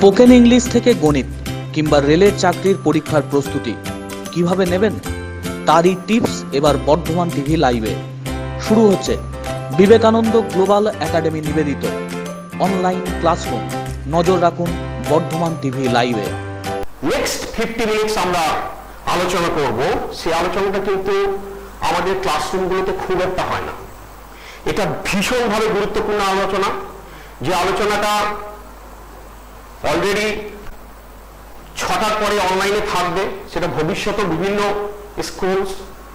Spoken English থেকে গণিত কিংবা রেলের চাকরির পরীক্ষার প্রস্তুতি কিভাবে নেবেন তারই টিপস এবার বর্ধমান টিভি লাইভে শুরু হচ্ছে। বিবেকানন্দ গ্লোবাল একাডেমি নিবেদিত অনলাইন ক্লাসরুম। নজর রাখুন বর্ধমান টিভি লাইভে। নেক্সট 50 মিনিটস আমরা আলোচনা করব। সেই আলোচনাটা কিন্তু আমাদের ক্লাসরুমগুলোতে খুব একটা হয় না। এটা ভীষণভাবে গুরুত্বপূর্ণ আলোচনা, যে আলোচনাটা অলরেডি 6টার পরে অনলাইনে থাকবে। সেটা ভবিষ্যতে বিভিন্ন স্কুল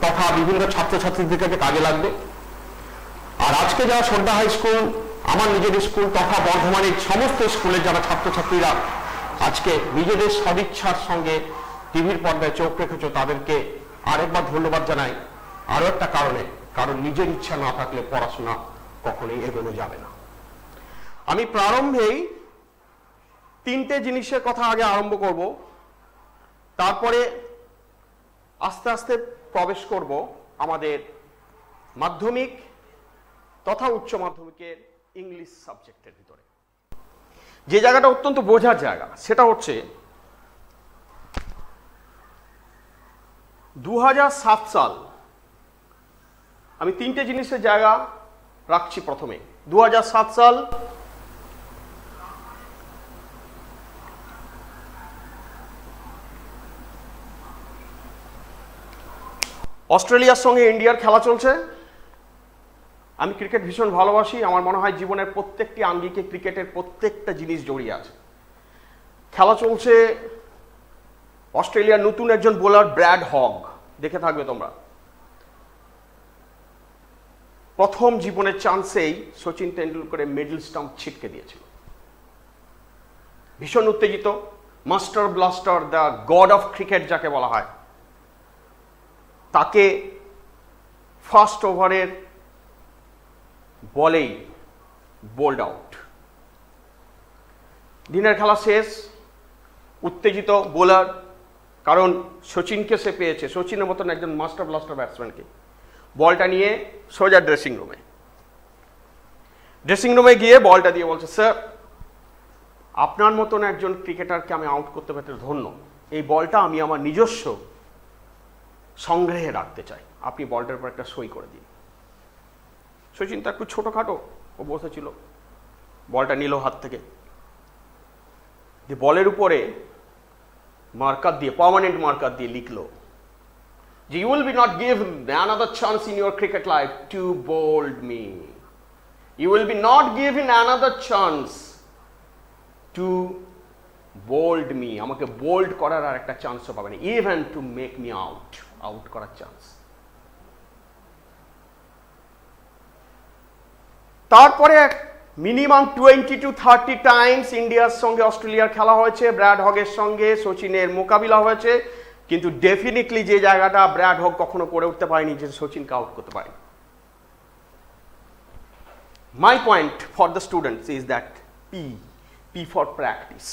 তথা বিভিন্ন ছাত্রছাত্রীদের কাছে কাজে লাগবে। আর আজকে যারা সন্ধ্যা হাই স্কুল, আমার নিজের স্কুল তথা বর্ধমানের সমস্ত স্কুলের যারা ছাত্রছাত্রীরা আজকে নিজেদের সদিচ্ছার সঙ্গে টিভির পর্দায় চোখ রেখেছ, তাদেরকে আরেকবার ধন্যবাদ জানাই। আরো একটা কারণে, কারণ নিজের ইচ্ছা না থাকলে পড়াশোনা কখনোই এগোনো যাবে না। আমি প্রারম্ভেই 3টে জিনিসের কথা আগে আরম্ভ করব, তারপরে আস্তে আস্তে প্রবেশ করব আমাদের মাধ্যমিক তথা উচ্চ মাধ্যমিকের ইংলিশ সাবজেক্টের ভিতরে। যে জায়গাটা অত্যন্ত বোঝার জায়গা, সেটা হচ্ছে 2007 সাল। আমি 3টে জিনিসের জায়গা রাখছি। প্রথমে 2007 সাল, অস্ট্রেলিয়ার সঙ্গে ইন্ডিয়ার খেলা চলছে। আমি ক্রিকেট ভীষণ ভালোবাসি। আমার মনে হয় জীবনের প্রত্যেকটি আঙ্গিকে ক্রিকেটের প্রত্যেকটা জিনিস জড়িয়ে আছে। খেলা চলছে, অস্ট্রেলিয়ার নতুন একজন বোলার ব্র্যাড হগ, দেখে থাকবে তোমরা। প্রথম জীবনের চান্সেই সচিন তেন্ডুলকরের মিডল স্টাম্প ছিটকে দিয়েছিল। ভীষণ উত্তেজিত। Master blaster, the god of cricket যাকে বলা হয়, তাকে ফার্স্ট ওভারের বলেই বোল্ড আউট। দিনের খেলা শেষ। উত্তেজিত বোলার, কারণ সচিনকে সে পেয়েছে, সচিনের মতন একজন মাস্টার ব্লাস্টার ব্যাটসম্যানকে। বলটা নিয়ে সোজা ড্রেসিং রুমে গিয়ে বলটা দিয়ে বলছে, স্যার আপনার মতন একজন ক্রিকেটারকে আমি আউট করতে পারতে ধন্য। এই বলটা আমি আমার নিজস্ব সংগ্রহে রাখতে চাই, আপনি বলটার উপর একটা সই করে দিন। সচিন তো একটু ছোটখাটো, ও বসেছিল, বলটা নিল হাত থেকে। বলের উপরে মার্কার দিয়ে, পার্মানেন্ট মার্কার দিয়ে লিখলো যে you will be not give another chance in your cricket life to bowled me. You will be not giving another chance to bowled me. আমাকে বোল্ড করার আর একটা চান্সও পাবেন, even to make me out করার চান্স। তারপরে minimum 20 to 30 times ইন্ডিয়ার সঙ্গে অস্ট্রেলিয়ার খেলা হয়েছে, ব্র্যাড হগের সঙ্গে সচিনের মোকাবিলা হয়েছে। কিন্তু ডেফিনেটলি যে জায়গাটা ব্র্যাড হগ কখনো করে উঠতে পারেনি, যে সচিনকে আউট করতে পারেনি। My point for the students is that P for practice.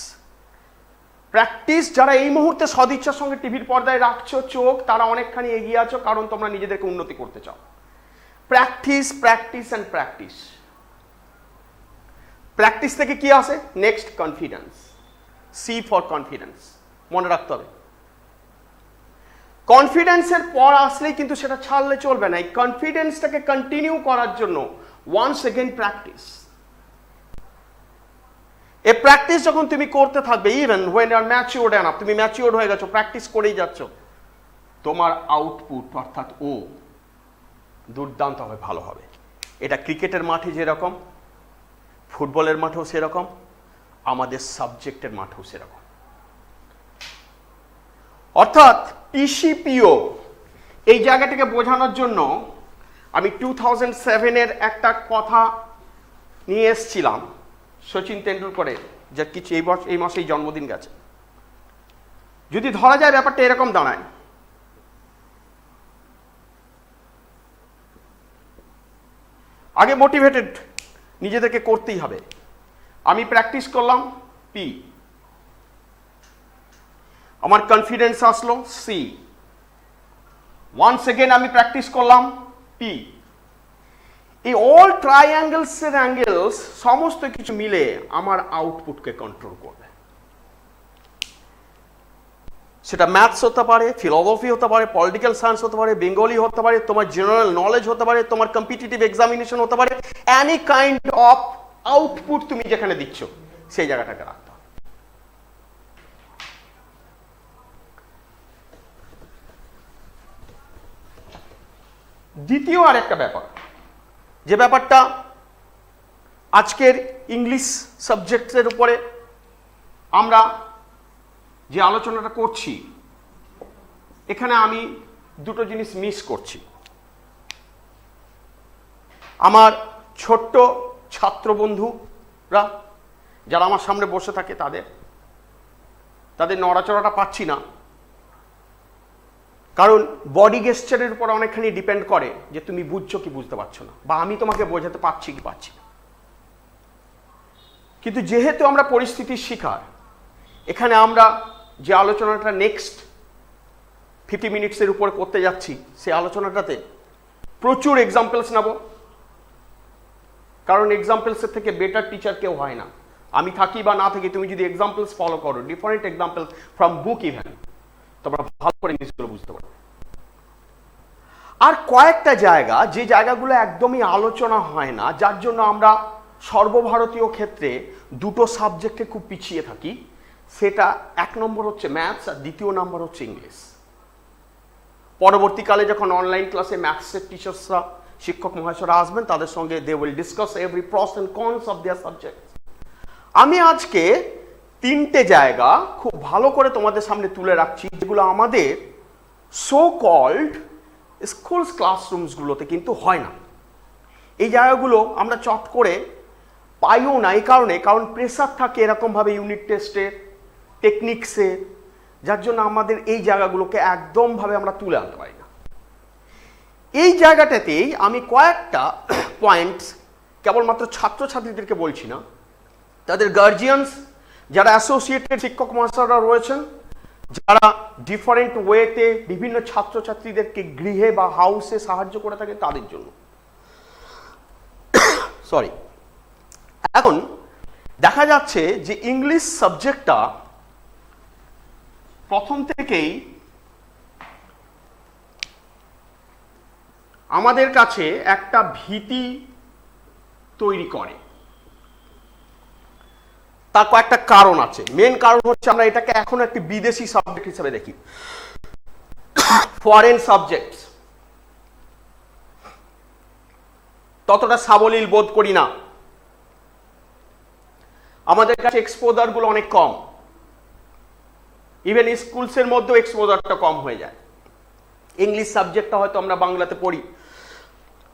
Practice যারা এই মুহূর্তে সদিচ্ছার সঙ্গে টিভির পর্দায় রাখছো চোখ, তারা অনেকখানি এগিয়ে আছো, কারণ তোমরা নিজেদেরকে উন্নতি করতে চাও। Practice, practice and practice. Practice থেকে কি আসে? Next confidence. C for confidence, মনে রাখতে হবে। কনফিডেন্সের পর আসলেই কিন্তু সেটা ছাড়লে চলবে না। এই কনফিডেন্সটাকে কন্টিনিউ করার জন্য ওয়ান্স এগেন প্র্যাকটিস। এই প্র্যাকটিস যখন তুমি করতে থাকবে, even when you are matured enough, তুমি ম্যাচিওরড হয়ে গেছো, প্র্যাকটিস করেই যাচ্ছ, তোমার আউটপুট অর্থাৎ দুর্দান্ত হবে, ভালো হবে। এটা ক্রিকেটের মাঠে যেরকম, ফুটবলের মাঠেও সেরকম, আমাদের সাবজেক্টের মাঠেও সেরকম। অর্থাৎ পিসিপিও, এই জায়গাটাকে বোঝানোর জন্য আমি 2007-এর একটা কথা নিয়ে এসেছিলাম সচিন তেন্ডুলকরের, যা কিছু এই মাসেই জন্মদিন গেছে। যদি ধরা যায় ব্যাপারটা এরকম দাঁড়ায়, আগে মোটিভেটেড নিজেদেরকে করতেই হবে। আমি প্র্যাকটিস করলাম, পি। আমার কনফিডেন্স আসলো, সি। ওয়ান্স এগেন আমি প্র্যাকটিস করলাম, পি। এই অল ট্রাইঅ্যাঙ্গেলস সমস্ত কিছু মিলে আমার আউটপুটকে কন্ট্রোল করবে। সেটা ম্যাথস হতে পারে, ফিলোসফি হতে পারে, পলিটিক্যাল সায়েন্স হতে পারে, বেঙ্গলি হতে পারে, তোমার জেনারেল নলেজ হতে পারে, তোমার কম্পিটিটিভ এক্সামিনেশন হতে পারে, এনি কাইন্ড অফ আউটপুট তুমি যেখানে দিচ্ছ সেই জায়গাটাকে রাখতে হবে। দ্বিতীয় আরেকটা ব্যাপার, যে ব্যাপারটা আজকের ইংলিশ সাবজেক্টের উপরে আমরা যে আলোচনাটা করছি, এখানে আমি দুটো জিনিস মিস করছি। আমার ছোট্ট ছাত্র বন্ধুরা যারা আমার সামনে বসে থাকে তাদের নড়াচড়াটা পাচ্ছি না, কারণ বডি গেস্টারের উপর অনেকখানি ডিপেন্ড করে যে তুমি বুঝছো কি বুঝতে পারছো না, বা আমি তোমাকে বোঝাতে পারছি কি পারছি না। কিন্তু যেহেতু আমরা পরিস্থিতির শিকার, এখানে আমরা যে আলোচনাটা নেক্সট 50 মিনিটসের উপর করতে যাচ্ছি, সেই আলোচনাটাতে প্রচুর এক্সাম্পলস নেব, কারণ এক্সাম্পলসের থেকে বেটার টিচার কেউ হয় না। আমি থাকি বা না থাকি, তুমি যদি এক্সাম্পলস ফলো করো, different example from book even, তোমরা ভালো করে জিনিসগুলো বুঝতে পারবে। আর কয়েকটা জায়গা, যে জায়গাগুলো একদমই আলোচনা হয় না, যার জন্য আমরা সর্বভারতীয় ক্ষেত্রে দুটো সাবজেক্টে খুব পিছিয়ে থাকি, সেটা এক নম্বর হচ্ছে ম্যাথস আর দ্বিতীয় নম্বর হচ্ছে ইংলিশ। পরবর্তীকালে যখন অনলাইন ক্লাসে ম্যাথসের টিচার্সরা, শিক্ষক মহাশয়রা আসবেন, তাদের সঙ্গে they will discuss every pros and cons of their subject. আমি আজকে তিনটে জায়গা খুব ভালো করে তোমাদের সামনে তুলে রাখছি, যেগুলো আমাদের সো কল্ড স্কুলস ক্লাসরুমসগুলোতে কিন্তু হয় না। এই জায়গাগুলো আমরা চট করে পাইও না, এই কারণ প্রেসার থাকে এরকমভাবে ইউনিট টেস্টের, টেকনিক্সের, যার জন্য আমাদের এই জায়গাগুলোকে একদমভাবে আমরা তুলে আনতে পারি না। এই জায়গাটাতেই আমি কয়েকটা পয়েন্টস কেবলমাত্র ছাত্রছাত্রীদেরকে বলছি না, তাদের গার্জিয়ানস যারা অ্যাসোসিয়েটেড শিক্ষক মহাশয়রা রয়েছেন, যারা ডিফারেন্ট ওয়েতে বিভিন্ন ছাত্রছাত্রীদেরকে গৃহে বা হাউসে সাহায্য করে থাকে, তাদের জন্য। সরি, এখন দেখা যাচ্ছে যে ইংলিশ সাবজেক্টটা প্রথম থেকেই আমাদের কাছে একটা ভীতি তৈরি করে। তার কয়েকটা কারণ আছে। মেন কারণ হচ্ছে আমরা এটাকে এখন একটি বিদেশি সাবজেক্ট হিসেবে দেখি, ফরেন সাবজেক্ট, ততটা সাবলীল বোধ করি না। আমাদের কাছে এক্সপোজার গুলো অনেক কম, ইভেন স্কুলসের মধ্যেও এক্সপোজারটা কম হয়ে যায়। ইংলিশ সাবজেক্টটা হয়তো আমরা বাংলাতে পড়ি,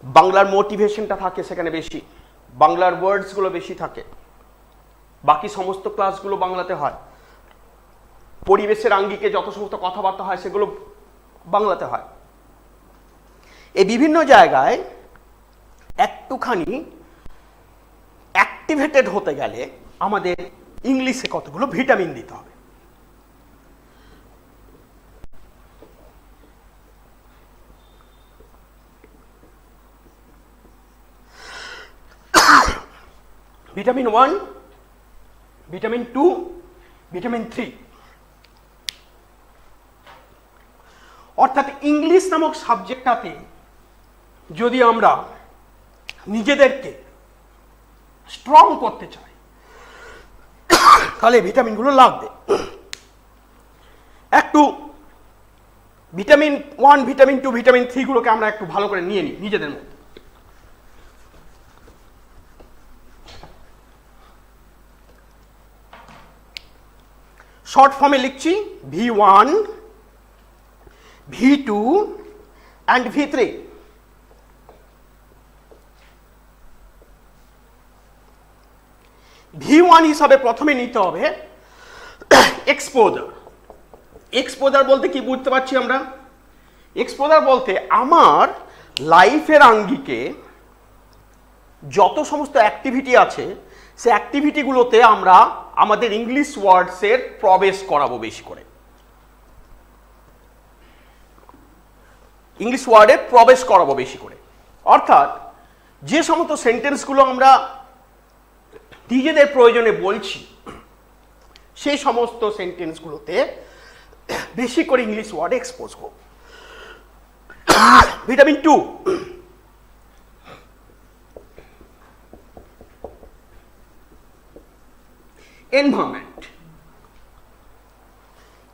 বাংলার মোটিভেশনটা থাকে সেখানে বেশি, বাংলার ওয়ার্ডস গুলো বেশি থাকে, বাকি সমস্ত ক্লাসগুলো বাংলাতে হয়, পরিবেশের আঙ্গিকে যত সমস্ত কথাবার্তা হয় সেগুলো বাংলাতে হয়। এই বিভিন্ন জায়গায় একটুখানি অ্যাক্টিভেটেড হতে গেলে আমাদের ইংলিশে কতগুলো ভিটামিন দিতে হবে। Vitamin 1, vitamin 2, vitamin 3। অর্থাৎ ইংলিশ নামক সাবজেক্টটাতে যদি আমরা নিজেদেরকে স্ট্রং করতে চাই, তাহলে ভিটামিনগুলো লাগবে। একটু ভিটামিন 1, ভিটামিন 2, ভিটামিন 3 গুলোকে আমরা একটু ভালো করে নিয়ে নিই নিজেদের মধ্যে। শর্ট ফর্মে লিখছি V1, V2 and V3। V1 হিসাবে প্রথমে নিতে হবে এক্সপোজার। এক্সপোজার বলতে কি বুঝতে পারছি আমরা? এক্সপোজার বলতে আমার লাইফের আঙ্গিকে যত সমস্ত অ্যাক্টিভিটি আছে, সে অ্যাক্টিভিটিগুলোতে আমরা আমাদের ইংলিশ ওয়ার্ডসের প্রবেশ করাবো বেশি করে, ইংলিশ ওয়ার্ডে প্রবেশ করাবো বেশি করে। অর্থাৎ যে সমস্ত সেন্টেন্সগুলো আমরা নিজেদের প্রয়োজনে বলছি, সেই সমস্ত সেন্টেন্সগুলোতে বেশি করে ইংলিশ ওয়ার্ডে এক্সপোজ হোক। Vitamin 2, environment.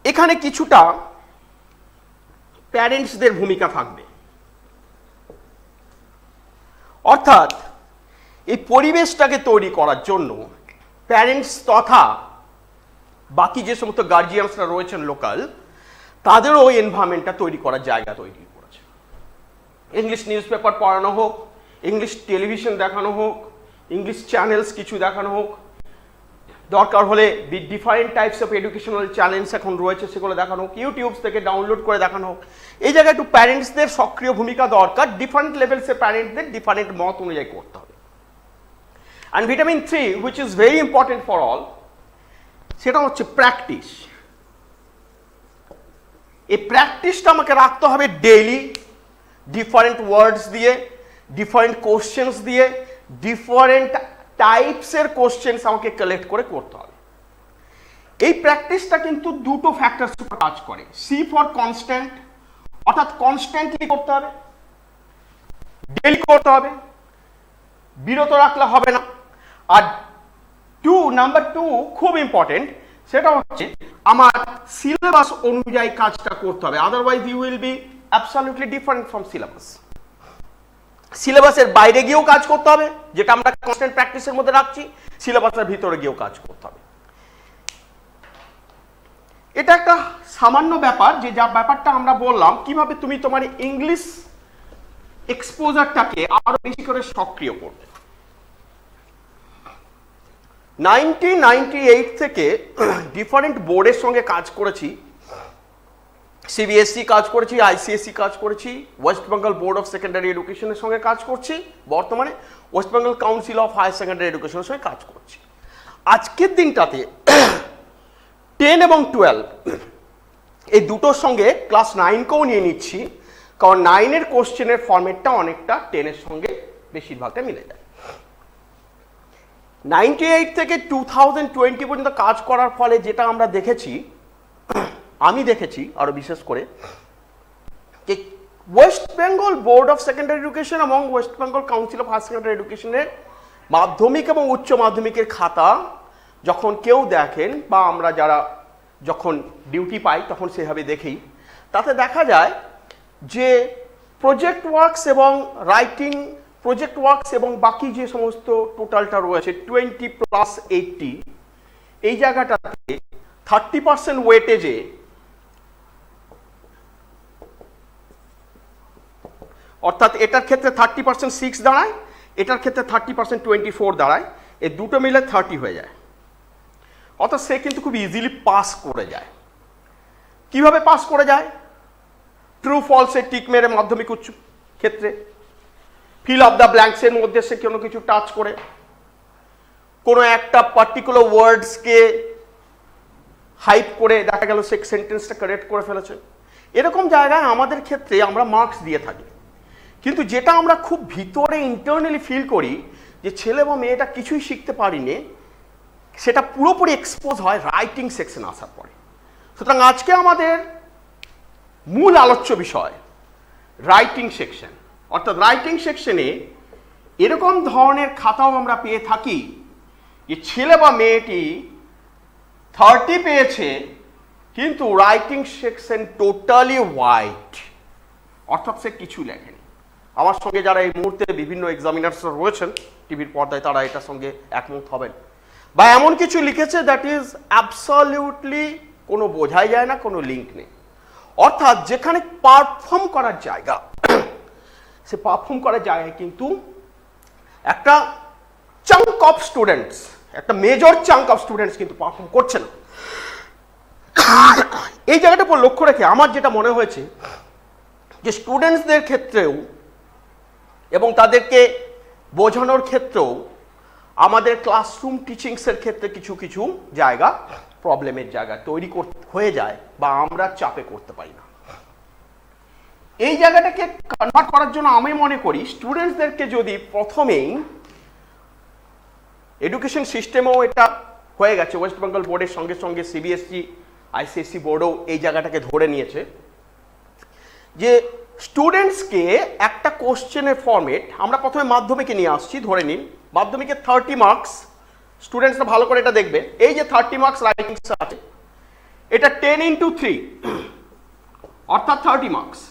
এখানে কিছুটা প্যারেন্টসদের ভূমিকা থাকবে, অর্থাৎ এই পরিবেশটাকে তৈরি করার জন্য প্যারেন্টস তথা বাকি যে সমস্ত গার্জিয়ানসরা রয়েছেন লোকাল, তাদেরও এনভায়রনমেন্টটা তৈরি করার জায়গা তৈরি করেছে। ইংলিশ নিউজ পেপার পড়ানো হোক, ইংলিশ টেলিভিশন দেখানো হোক, ইংলিশ চ্যানেলস কিছু দেখানো হোক, দরকার হলে different types of educational channels এখন রয়েছে সেগুলো দেখানো হোক, ইউটিউব থেকে ডাউনলোড করে দেখানো হোক। এই জায়গায় একটু প্যারেন্টসদের সক্রিয় ভূমিকা দরকার, ডিফারেন্ট লেভেলসের প্যারেন্টসদের ডিফারেন্ট মত অনুযায়ী করতে হবে। And vitamin 3 which is very important for all, সেটা হচ্ছে প্র্যাকটিস। এই প্র্যাকটিসটা আমাকে রাখতে হবে ডেইলি, ডিফারেন্ট ওয়ার্ডস দিয়ে, ডিফারেন্ট কোশ্চেন্স দিয়ে, ডিফারেন্ট টাইপসের কোশ্চেন্স আমাকে কালেক্ট করে করতে হবে। এই প্র্যাকটিসটা কিন্তু দুটো ফ্যাক্টরস উপর কাজ করে। সি ফর কনস্ট্যান্ট, অর্থাৎ কনস্ট্যান্টলি করতে হবে, ডেইলি করতে হবে, বিরত রাখলে হবে না। আর নাম্বার 2 খুব ইম্পর্টেন্ট, সেটা হচ্ছে আমার সিলেবাস অনুযায়ী কাজটা করতে হবে, otherwise you will be absolutely different from syllabus. সিলেবাসের বাইরে গিয়েও কাজ করতে হবে, যেটা আমরা কনস্ট্যান্ট প্র্যাকটিসের মধ্যে রাখছি, সিলেবাসের ভিতরে গিয়েও কাজ করতে হবে। এটা একটা সামান্য ব্যাপার, যে যা ব্যাপারটা আমরা বললাম কিভাবে তুমি তোমার ইংলিশ এক্সপোজারটাকে আরো বেশি করে সক্রিয় করবে। 1998 থেকে ডিফারেন্ট বোর্ডের সঙ্গে কাজ করেছি, সিবিএসই কাজ করেছি, আইসিএসই কাজ করেছি, West Bengal board of secondary এডুকেশনের সঙ্গে কাজ করছি, বর্তমানে West Bengal council of higher secondary এডুকেশনের সঙ্গে কাজ করছি। আজকের দিনটাতে 10 এবং 12 এই দুটোর সঙ্গে ক্লাস 9কেও নিয়ে নিচ্ছি, কারণ 9-এর কোশ্চেনের ফরম্যাটটা অনেকটা 10-এর সঙ্গে বেশিরভাগটা মিলে যায়। 98 থেকে 2020 পর্যন্ত কাজ করার ফলে যেটা আমরা দেখেছি, আমি দেখেছি আরো বিশেষ করে, যে West Bengal board of secondary education এবং West Bengal council of higher secondary এডুকেশনের মাধ্যমিক এবং উচ্চ মাধ্যমিকের খাতা যখন কেউ দেখেন, বা আমরা যারা যখন ডিউটি পাই তখন সেভাবে দেখি, তাতে দেখা যায় যে প্রজেক্ট ওয়ার্কস এবং রাইটিং, প্রজেক্ট ওয়ার্কস এবং বাকি যে সমস্ত টোটালটা রয়েছে 20+80, এই জায়গাটাতে 30% ওয়েটেজে অর্থাৎ এটার ক্ষেত্রে 30% 6 দাঁড়ায়, এটার ক্ষেত্রে 30% 24 দাঁড়ায়, এই দুটো মিলে 30 হয়ে যায়। অর্থাৎ সে কিন্তু খুব ইজিলি পাস করে যায়। কিভাবে পাস করে যায়? ট্রু ফলসে টিক মেরে মাধ্যমিক উচ্চ ক্ষেত্রে, ফিল অফ দ্য ব্ল্যাঙ্কসের মধ্যে সে কোনো কিছু টাচ করে, কোনো একটা পার্টিকুলার ওয়ার্ডসকে হাইপ করে দেখা গেল সে সেন্টেন্সটা কারেক্ট করে ফেলেছে। এরকম জায়গায় আমাদের ক্ষেত্রে আমরা মার্কস দিয়ে থাকি, কিন্তু যেটা আমরা খুব ভিতরে ইন্টারনালি ফিল করি যে ছেলে বা মেয়েটা কিছুই শিখতে পারিনি, সেটা পুরোপুরি এক্সপোজ হয় রাইটিং সেকশন আসার পরে। সুতরাং আজকে আমাদের মূল আলোচ্য বিষয় রাইটিং সেকশন, অর্থাৎ রাইটিং সেকশনে এরকম ধরনের খাতাও আমরা পেয়ে থাকি যে ছেলে বা মেয়েটি 30 পেয়েছে, কিন্তু রাইটিং সেকশন টোটালি হোয়াইট, অর্থাৎ সে কিছু লেখেনি। আমার সঙ্গে যারা এই মুহূর্তে বিভিন্ন এক্সামিনার্সরা রয়েছেন টিভির পর্দায়, তারা এটার সঙ্গে একমত হবেন। বা এমন কিছু লিখেছে দ্যাট ইজ অ্যাবসলিউটলি কোনো বোঝাই যায় না, কোনো লিঙ্ক নেই। অর্থাৎ যেখানে পারফর্ম করার জায়গা, সে পারফর্ম করার জায়গায় কিন্তু একটা চাঙ্ক অফ স্টুডেন্টস, একটা মেজর চাঙ্ক অফ স্টুডেন্টস কিন্তু পারফর্ম করছে না। এই জায়গাটার উপর লক্ষ্য রেখে আমার যেটা মনে হয়েছে যে স্টুডেন্টসদের ক্ষেত্রেও এবং তাদেরকে বোঝানোর ক্ষেত্রেও আমাদের ক্লাসরুম টিচিংসের ক্ষেত্রে কিছু কিছু জায়গা প্রবলেমের জায়গা তৈরি হয়ে যায়, বা আমরা চাপে করতে পারি না। এই জায়গাটাকে কনভার্ট করার জন্য আমি মনে করি স্টুডেন্টসদেরকে যদি প্রথমেই, এডুকেশন সিস্টেমেও এটা হয়ে গেছে, ওয়েস্ট বেঙ্গল বোর্ডের সঙ্গে সঙ্গে সিবিএসই, আইসিএসসি বোর্ডও এই জায়গাটাকে ধরে নিয়েছে যে স্টুডেন্টসকে একটা কোশ্চেনের ফরম্যাট, আমরা প্রথমে মাধ্যমিকে নিয়ে আসছি, ধরে নিন মাধ্যমিকে 30 মার্কস, স্টুডেন্টসরা ভালো করে এটা দেখবে, এই যে 30 মার্কস রাইটিং আছে এটা 10 into 3 অর্থাৎ 30 মার্কস।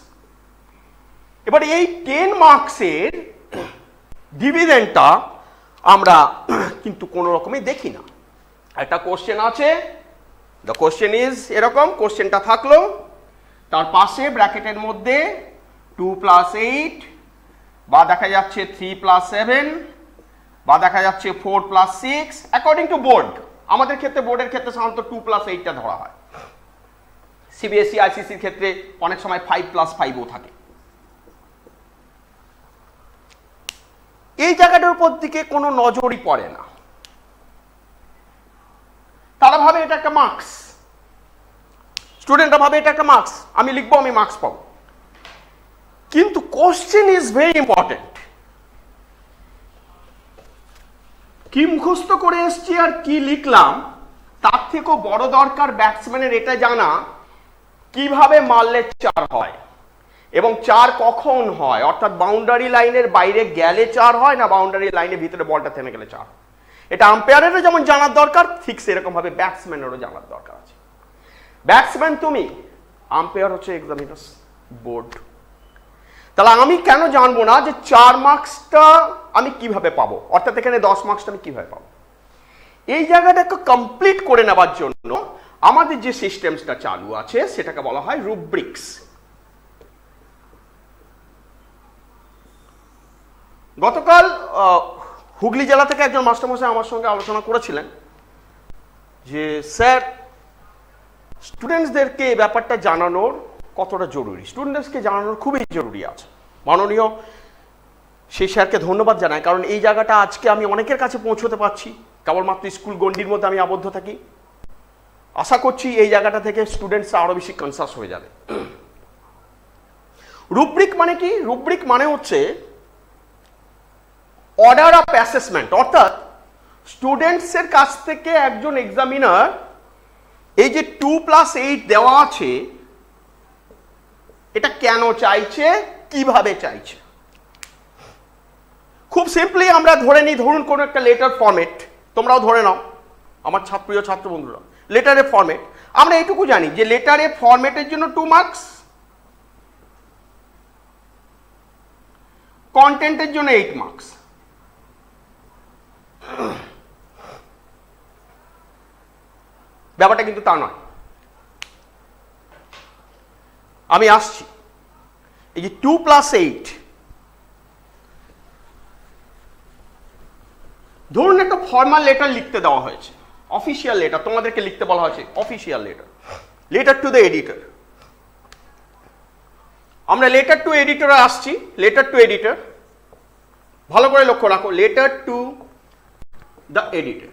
এবার এই 10 মার্কসের ডিভিডেন্ডটা আমরা কিন্তু কোনো রকমই দেখি না। একটা কোশ্চেন আছে, দ্য কোশ্চেন ইজ এরকম, কোশ্চেনটা থাকলো, তার পাশে ব্র্যাকেটের মধ্যে 2 + 8 বা দেখা যাচ্ছে 3 + 7 বা দেখা যাচ্ছে 4 + 6 অ্যাকর্ডিং টু বোর্ড। আমাদের ক্ষেত্রে বোর্ডের ক্ষেত্রে সাধারণত 2 + 8টা ধরা হয়, সিবিএসই আইসিসির ক্ষেত্রে অনেক সময় 5 + 5ও থাকে। এই জায়গাটার উপর দিকে কোনো নজরই পড়ে না, তারা ভাবে এটা একটা মার্কস, স্টুডেন্টরা ভাবে এটা একটা মার্কস, আমি লিখবো আমি মার্কস পাবো। কিন্তু কোশ্চেন ইজ ভেরি ইম্পর্টেন্ট। কি মুখস্থ করে এসছি আর কি লিখলাম তার থেকেও বড় দরকার ব্যাটসম্যানের এটা জানা কিভাবে মারলে 4 হয় এবং 4 কখন হয়, অর্থাৎ বাউন্ডারি লাইনের বাইরে গেলে 4 হয় না বাউন্ডারি লাইনের ভিতরে বলটা থেমে গেলে 4। এটা আম্পায়ারেরও যেমন জানার দরকার, ঠিক সেরকম ভাবে ব্যাটসম্যানেরও জানার দরকার আছে। ব্যাটসম্যান তুমি, আম্পায়ার হচ্ছে এক্সামিনার্স বোর্ড। তাহলে আমি কেন জানবো না যে 4 মার্কসটা আমি কিভাবে পাবো, অর্থাৎ এখানে 10 মার্কসটা আমি কিভাবে পাবো? এই জায়গাটাকে কমপ্লিট করে নেবার জন্য আমাদের যে সিস্টেমসটা চালু আছে সেটাকে বলা হয় রুব্রিক্স। গতকাল হুগলি জেলা থেকে একজন মাস্টারমশাই আমার সঙ্গে আলোচনা করেছিলেন যে স্যার স্টুডেন্টসদেরকে এই ব্যাপারটা জানানোর কতটা জরুরি, স্টুডেন্টসকে জানানোর খুবই জরুরি আছে। মাননীয় সেই স্যারকে ধন্যবাদ জানাই, কারণ এই জায়গাটা আজকে আমি অনেকের কাছে পৌঁছতে পারছি, কেবলমাত্র স্কুল গণ্ডির মধ্যে আমি আবদ্ধ থাকি। আশা করছি এই জায়গাটা থেকে স্টুডেন্টসরা আরো বেশি কনসাস হয়ে যাবে। রুব্রিক মানে কি? রুব্রিক মানে হচ্ছে অর্ডার অফ অ্যাসেসমেন্ট, অর্থাৎ স্টুডেন্টসের কাছ থেকে একজন এক্সামিনার এই যে 2 + 8 দেওয়া আছে এটা কেন চাইছে, কিভাবে চাইছে। খুব সিম্পলি আমরা ধরে নিই, ধরুন কোন একটা লেটার ফরম্যাট, তোমরাও ধরে নাও আমার প্রিয় ছাত্র বন্ধুরা, লেটারের ফরম্যাট। আমরা এইটুকু জানি যে লেটারের ফরম্যাটের জন্য 2 মার্কস, কন্টেন্টের জন্য 8 মার্কস। ব্যাপারটা কিন্তু তা নয়। আমি আসছি, এই যে 2 + 8, ধরুন একটা ফর্মাল লেটার লিখতে দেওয়া হয়েছে, অফিসিয়াল লেটার, তোমাদেরকে লিখতে বলা হয়েছে official letter, letter to the editor. আমরা লেটার টু এডিটরে আসছি, লেটার টু এডিটর, ভালো করে লক্ষ্য রাখো, লেটার টু দ্য এডিটর।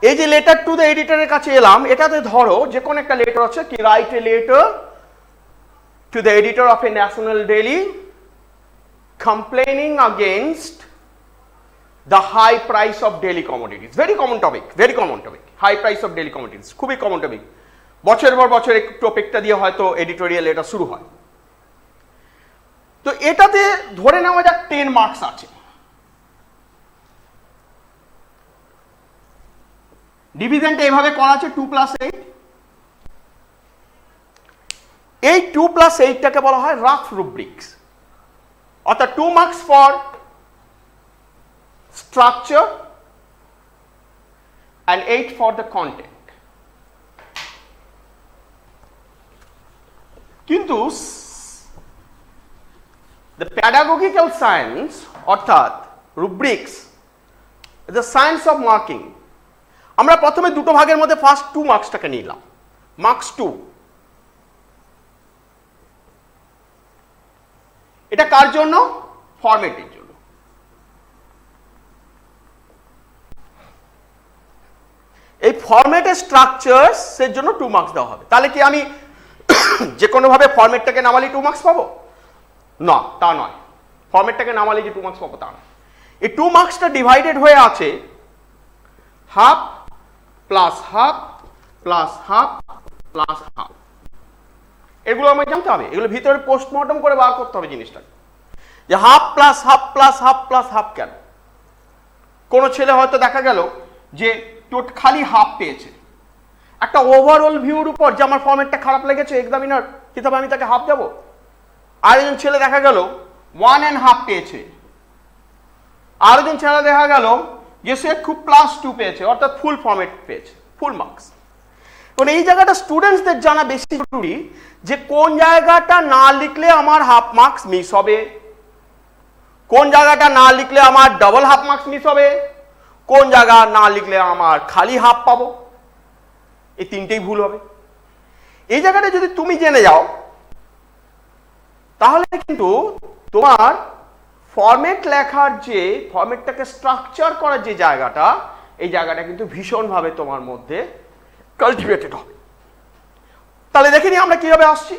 এই যে লেটার টু দ্য এডিটরের কাছে এলাম, এটাতে ধরো যে কোন একটা লেটার আছে, কি write a letter to the editor of a national daily complaining against the high price of daily commodities. Very common topic, very common topic. High price of daily commodities, খুবই কমন টপিক। বছরের পর বছর এই টপিকটা দিয়ে হয়তো editorial এটা শুরু হয়। তো এটাতে ধরে নেওয়া যাক 10 মার্কস আছে। ডিভিশনটা এভাবে করা আছে 2 + 8। এই 2 + 8টাকে বলা হয় রাফ রুব্রিক্স, অর্থাৎ 2 marks for structure and 8 for the content. কিন্তু the pedagogical science অর্থাৎ rubrics, the science of marking, আমরা প্রথমে দুটো ভাগের মধ্যে ফার্স্ট 2 মার্কসটাকে নিলাম, মার্কস 2। এটা কার জন্য? ফরম্যাটের জন্য। এই ফরম্যাটের স্ট্রাকচারস এর জন্য 2 মার্কস দেওয়া হবে। তাহলে কি আমি যে কোনো ভাবে ফরম্যাটটাকে নামালি 2 মার্কস পাবো? না, তা নয়। ফরম্যাটটাকে নামালি যে 2 মার্কস পাবো তা নয়। এই 2 মার্কসটা ডিভাইডেড হয়ে আছে half plus half plus half plus half. এগুলো আমাকে জানতে হবে, এগুলো ভিতরে পোস্টমর্টম করে বার করতে হবে জিনিসটা, যে half plus half plus half plus half কেন। কোনো ছেলে হয়তো দেখা গেল যে খালি হাফ পেয়েছে, একটা ওভারঅল ভিউর উপর যে আমার ফর্মেটটা খারাপ লেগেছে এক্সামিনার কিতাবে আমি তাকে হাফ দেবো। আর একজন ছেলে দেখা গেল 1.5 পেয়েছে, আর একজন ছেলে দেখা গেল যে সে খুব +2 পেয়েছে, অর্থাৎ ফুল ফর্মেট পেয়েছে, ফুল মার্কস। এবং এই জায়গাটা স্টুডেন্টসদের জানা বেশি জরুরি যে কোন জায়গাটা না লিখলে আমার হাফ মার্কস মিস হবে, কোন জায়গাটা না লিখলে আমার ডাবল হাফ মার্কস মিস হবে, কোন জায়গা না লিখলে আমার খালি হাফ পাবো, এই তিনটেই ভুল হবে। এই জায়গাটা যদি তুমি জেনে যাও তাহলে কিন্তু তোমার ফরম্যাট লেখার যে ফরম্যাটটাকে স্ট্রাকচার করার যে জায়গাটা, এই জায়গাটা কিন্তু ভীষণভাবে তোমার মধ্যে কালটিভেটেড হবে। তাহলে দেখে নি আমরা কিভাবে আসছি।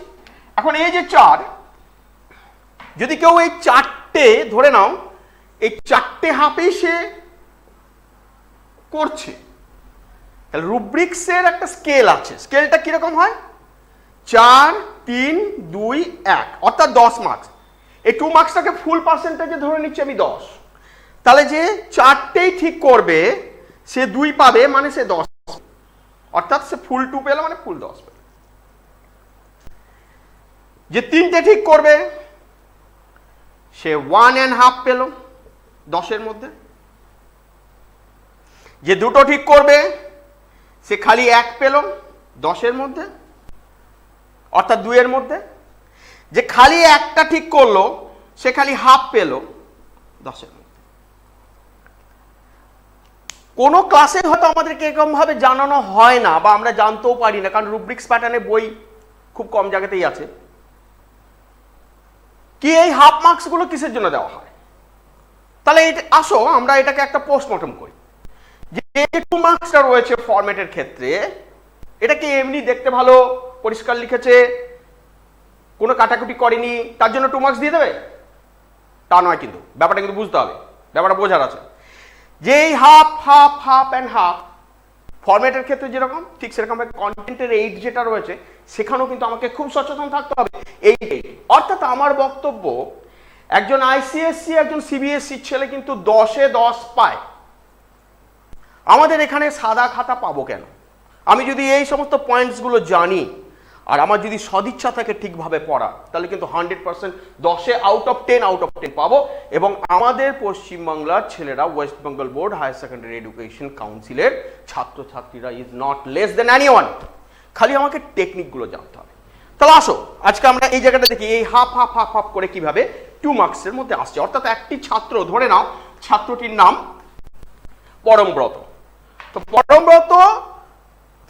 এখন এই যে 4, যদি কেউ এই 4টে ধরে নাও, এই 4টে হাফেই সে করছে, তাহলে রুব্রিক্সের একটা স্কেল আছে। স্কেলটা কিরকম হয়? 4, 3, 2, 1, অর্থাৎ 10 মার্কস। এই 2 মার্কসটাকে ফুল পার্সেন্টেজে ধরে নিচ্ছি আমি 10। তাহলে যে 4টেই ঠিক করবে সে 2 পাবে, মানে সে 10, অর্থাৎ সে ফুল 2 পেল, মানে ফুল 10 পেল। যে 3টে ঠিক করবে সে 1.5 পেল 10-এর মধ্যে। যে 2টো ঠিক করবে সে খালি 1 পেল 10-এর মধ্যে, অর্থাৎ 2-এর মধ্যে। যে খালি 1টা ঠিক করলো সে খালি হাফ পেল 10-এর মধ্যে। কোনো ক্লাসে হয়তো আমাদেরকে এরকম ভাবে জানানো হয় না, বা আমরা জানতেও পারি না, কারণ রুব্রিক্স প্যাটার্নে বই খুব কম জায়গাতেই আছে। কি এই হাফ মার্কস গুলো কিসের জন্য দেওয়া হয়? তাহলে আসো আমরা এটাকে একটা পোস্টমর্টম করি, যে 2 মার্কসটা রয়েছে ফরম্যাটের ক্ষেত্রে, এটা কি এমনি দেখতে ভালো পরিষ্কার লিখেছে, কোনো কাটাকুটি করেনি, তার জন্য 2 মার্কস দিয়ে দেবে? তা নয়, কিন্তু ব্যাপারটা কিন্তু বুঝতে হবে, ব্যাপারটা বোঝার আছে। যে half half half and half ফরম্যাটের ক্ষেত্রে যেরকম, ঠিক সেরকম কন্টেন্টের 8 যেটা রয়েছে সেখানেও কিন্তু আমাকে খুব সচেতন থাকতে হবে। 8, অর্থাৎ আমার বক্তব্য, একজন আইসিএসসি একজন সিবিএসসি ছেলে কিন্তু 10-এ 10 পায়। আমাদের এখানে সাদা খাতা পাবো কেন? আমি যদি এই সমস্ত পয়েন্টসগুলো জানি আর আমার যদি সদিচ্ছা থাকে ঠিকভাবে পড়া, তাহলে কিন্তু 100% 10-এ আউট অফ 10 পাবো। এবং আমাদের পশ্চিমবাংলার ছেলেরা, West Bengal board higher secondary education কাউন্সিলের ছাত্রছাত্রীরা is not less than anyone. খালি আমাকে টেকনিকগুলো জানতে হবে। তাহলে আসো আজকে আমরা এই জায়গাটা দেখি, এই হাফ হাফ হাফ হাফ করে কিভাবে 2 মার্কসের মধ্যে আসছে। অর্থাৎ একটি ছাত্র, ধরে নাও ছাত্রটির নাম পরমব্রত। তো পরমব্রত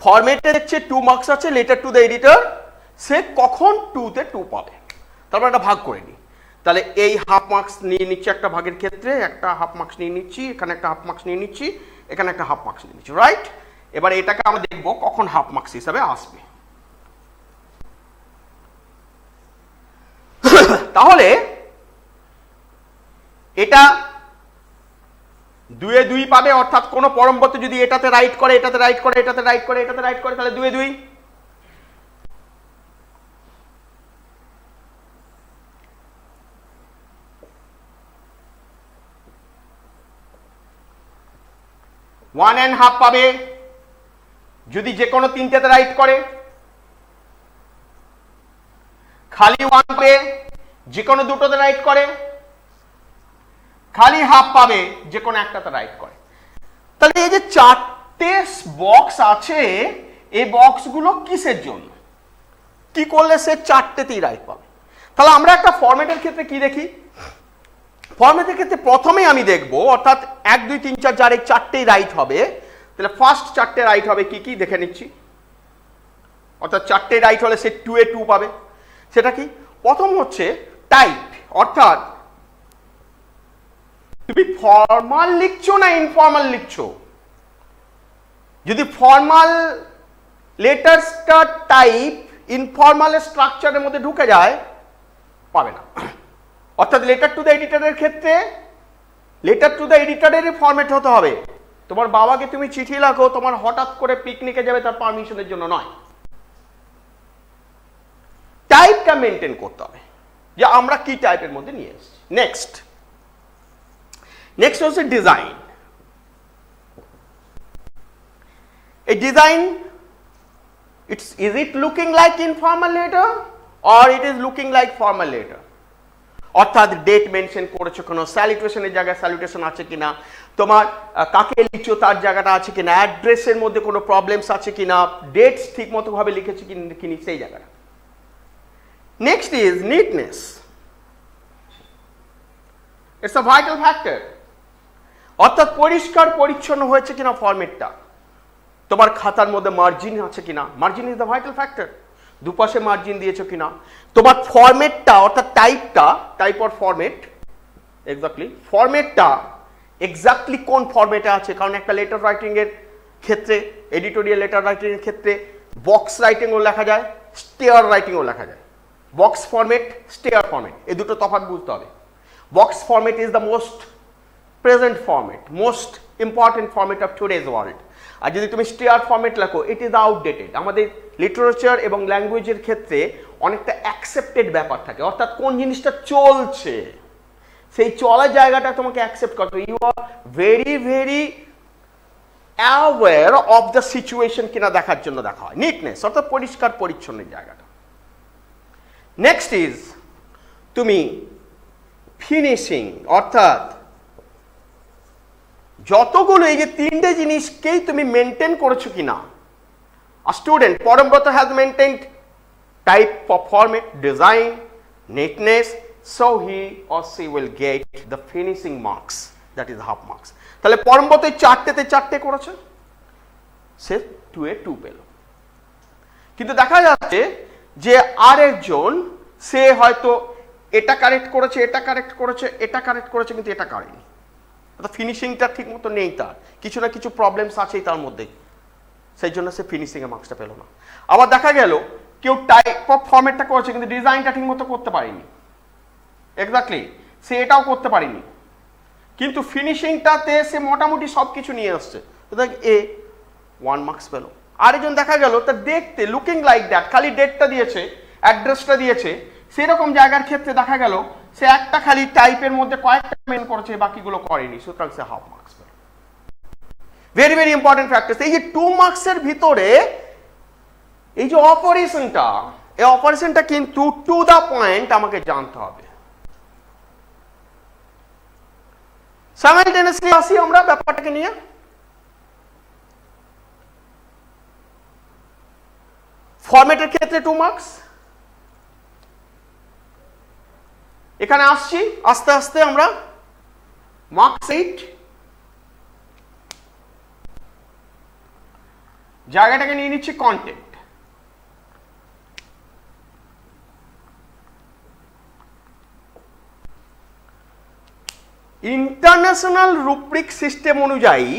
ফরম্যাটে দেখছে 2 মার্কস আছে, লেটার টু দ্য এডিটর, সে কখন 2-তে 2 পাবে? তারপর একটা ভাগ করে নিই। তাহলে এই হাফ মার্কস নিয়ে নিচ্ছি একটা ভাগের ক্ষেত্রে, একটা হাফ মার্কস নিয়ে নিচ্ছি, এখানে একটা হাফ মার্কস নিয়ে নিচ্ছি, এখানে একটা হাফ মার্কস নিয়ে নিচ্ছি, রাইট? এবার এটাকে আমরা দেখবো কখন হাফ মার্কস হিসাবে আসবে। তাহলে এটা 2-এ 2 পাবে, অর্থাৎ কোন পরমব্রত যদি এটাতে রাইট করে, এটাতে রাইট করে, এটাতে রাইট করে, এটাতে রাইট করে, তাহলে 2-এ 2। ওয়ান অ্যান্ড হাফ পাবে যদি যে কোনো 3টেতে রাইট করে, খালি 1 পাবে যে কোনো 2টোতে রাইট করে, খালি হাফ পাবে যে কোনো একটাতে রাইট করে। তাহলে এই যে 4টে বক্স আছে, এই বক্সগুলো কিসের জন্য, কি করলে সে 4টেতেই রাইট পাবে? তাহলে আমরা একটা ফরম্যাটের ক্ষেত্রে কি দেখি? ফরম্যাটের ক্ষেত্রে প্রথমেই আমি দেখব, অর্থাৎ 1 2 3 4 যার এই 4টেই রাইট হবে, তাহলে ফার্স্ট 4টে রাইট হবে কি কি দেখে নিচ্ছি। অর্থাৎ 4টে রাইট হলে সে 2-এ 2 পাবে। সেটা কি? প্রথম হচ্ছে টাইপ, অর্থাৎ তুমি ফর্মাল লিখছো না ইনফর্মাল লিখছো। যদি ফর্মাল লেটারসটা টাইপ ইনফর্মাল স্ট্রাকচারের মধ্যে ঢুকে যায়, পাবে না। অর্থাৎ লেটার টু দ্য এডিটরের ক্ষেত্রে লেটার টু দ্য এডিটরের ফরম্যাট হতে হবে। তোমার বাবাকে তুমি চিঠি লেখো, তোমার হঠাৎ করে পিকনিকে যাবে তার পারমিশনের জন্য নয়। টাইপটা মেনটেন করতে হবে যে আমরা কি টাইপের মধ্যে নিয়ে এসেছি। নেক্সট হচ্ছে ডিজাইন। এই design, is it looking like informal letter or it is looking like formal letter? অর্থাৎ ডেট মেনশন করেছো কোনো, স্যালুটেশনের জায়গায় স্যালুটেশন আছে কিনা, তোমার কাকে লিখছো তার জায়গাটা আছে কিনা, অ্যাড্রেসের মধ্যে কোনো প্রবলেমস আছে কিনা, ডেটস ঠিক মতো ভাবে লিখেছি কিনা সেই জায়গাটা। Next is neatness. It's a vital factor. অর্থাৎ পরিষ্কার পরিচ্ছন্ন হয়েছে কিনা ফরম্যাটটা, তোমার খাতার মধ্যে মার্জিন আছে কিনা, margin is the vital factor, দুপাশে মার্জিন দিয়েছো কিনা, তোমার ফরম্যাটটা অর্থাৎ টাইপ অর ফরম্যাট, এক্স্যাক্টলি ফরম্যাটটা এক্স্যাক্টলি কোন ফরম্যাটে আছে। কারণ একটা লেটার রাইটিং এর ক্ষেত্রে, এডিটোরিয়াল লেটার রাইটিং এর ক্ষেত্রে বক্স রাইটিংও লেখা যায়, স্টেয়ার রাইটিংও লেখা যায়। বক্স ফরম্যাট, স্টেয়ার ফরম্যাট, এই দুটো তফাৎ বুঝতে হবে। Box format is the most present format, most important format of today's world. আর যদি তুমি স্টেয়ার ফরম্যাট লেখো, ইট ইজ আউটডেটেড। আমাদের লিটারেচার এবং ল্যাঙ্গুয়েজের ক্ষেত্রে অনেকটা অ্যাকসেপ্টেড ব্যাপার থাকে, অর্থাৎ কোন জিনিসটা চলছে সেই চলার জায়গাটা তোমাকে অ্যাকসেপ্ট করতে হবে। You are very very aware of the situation কিনা দেখার জন্য দেখা হয় নিটনেস, অর্থাৎ পরিষ্কার পরিচ্ছন্নের জায়গাটা। নেক্সট ইজ তুমি ফিনিশিং, অর্থাৎ যতগুলো এই যে তিনটে জিনিসকেই তুমি মেনটেন করেছো কিনা। A student, Parambrata has maintained type for format, design, neatness, so he or she will get the finishing marks, that is half marks. তাহলে পরমব্রত চারটেতে চারটে করেছে, সে 2 এ 2 পেল। কিন্তু দেখা যাচ্ছে যে আরেকজন সে হয়তো এটা কারেক্ট করেছে, এটা কারেক্ট করেছে, এটা কারেক্ট করেছে, কিন্তু এটা করেনি। ফিনিশিংটা ঠিক মতো নেই, তার কিছু না কিছু প্রবলেমস আছেই তার মধ্যে, সেই জন্য সে ফিনিশিং এ মার্কসটা পেল না। আবার দেখা গেল কেউ টাইপ অফ ফরম্যাটটা করেছে কিন্তু ডিজাইনটা ঠিক মতো করতে পারেনি, এক্স্যাক্টলি সে এটাও করতে পারেনি, কিন্তু ফিনিশিংটাতে সে মোটামুটি সবকিছু নিয়ে আসছে, এ 1 মার্কস পেল। আরেকজন দেখা গেল তার দেখতে লুকিং লাইক দ্যাট, খালি ডেটটা দিয়েছে, অ্যাড্রেসটা দিয়েছে, সেরকম জায়গার ক্ষেত্রে দেখা গেল সে একটা খালি টাইপের মধ্যে কয়েকটা মেন করেছে, বাকিগুলো করেনি, সুতরাং সে হাফ মার্কস পেল। Very very important factor. এই যে 2 মার্কসের ভিতরে এই যে অপারেশনটা, এই অপারেশনটা কিন্তু টু দা পয়েন্ট আমাকে জানতে হবে। সাইমালটেনিয়াসলি আসি আমরা ব্যাপারটাকে নিয়ে। ফরম্যাটের ক্ষেত্রে 2 মার্কস, এখানে আসছি আস্তে আস্তে আমরা মার্কস 8, জায়গাটাকে নিয়ে নিচ্ছি কন্টেন্ট। ইন্টারন্যাশনাল রুব্রিক সিস্টেম অনুযায়ী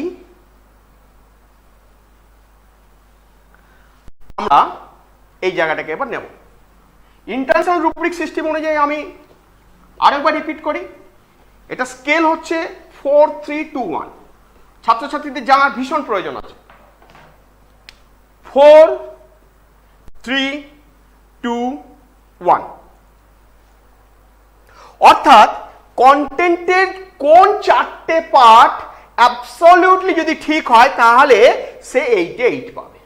আমরা এই জায়গাটাকে এবার নেব। ইন্টারন্যাশনাল রুব্রিক সিস্টেম অনুযায়ী আমি আরেকবার রিপিট করি, এটা স্কেল হচ্ছে 4, 3, 2, 1। ছাত্রছাত্রীদের জানার ভীষণ প্রয়োজন আছে। 4, 3, 2, 1। অর্থাৎ কন্টেন্টের কোন 4টে পার্ট অ্যাবসলিউটলি যদি ঠিক হয় তাহলে সে 8-এ 8 পাবে।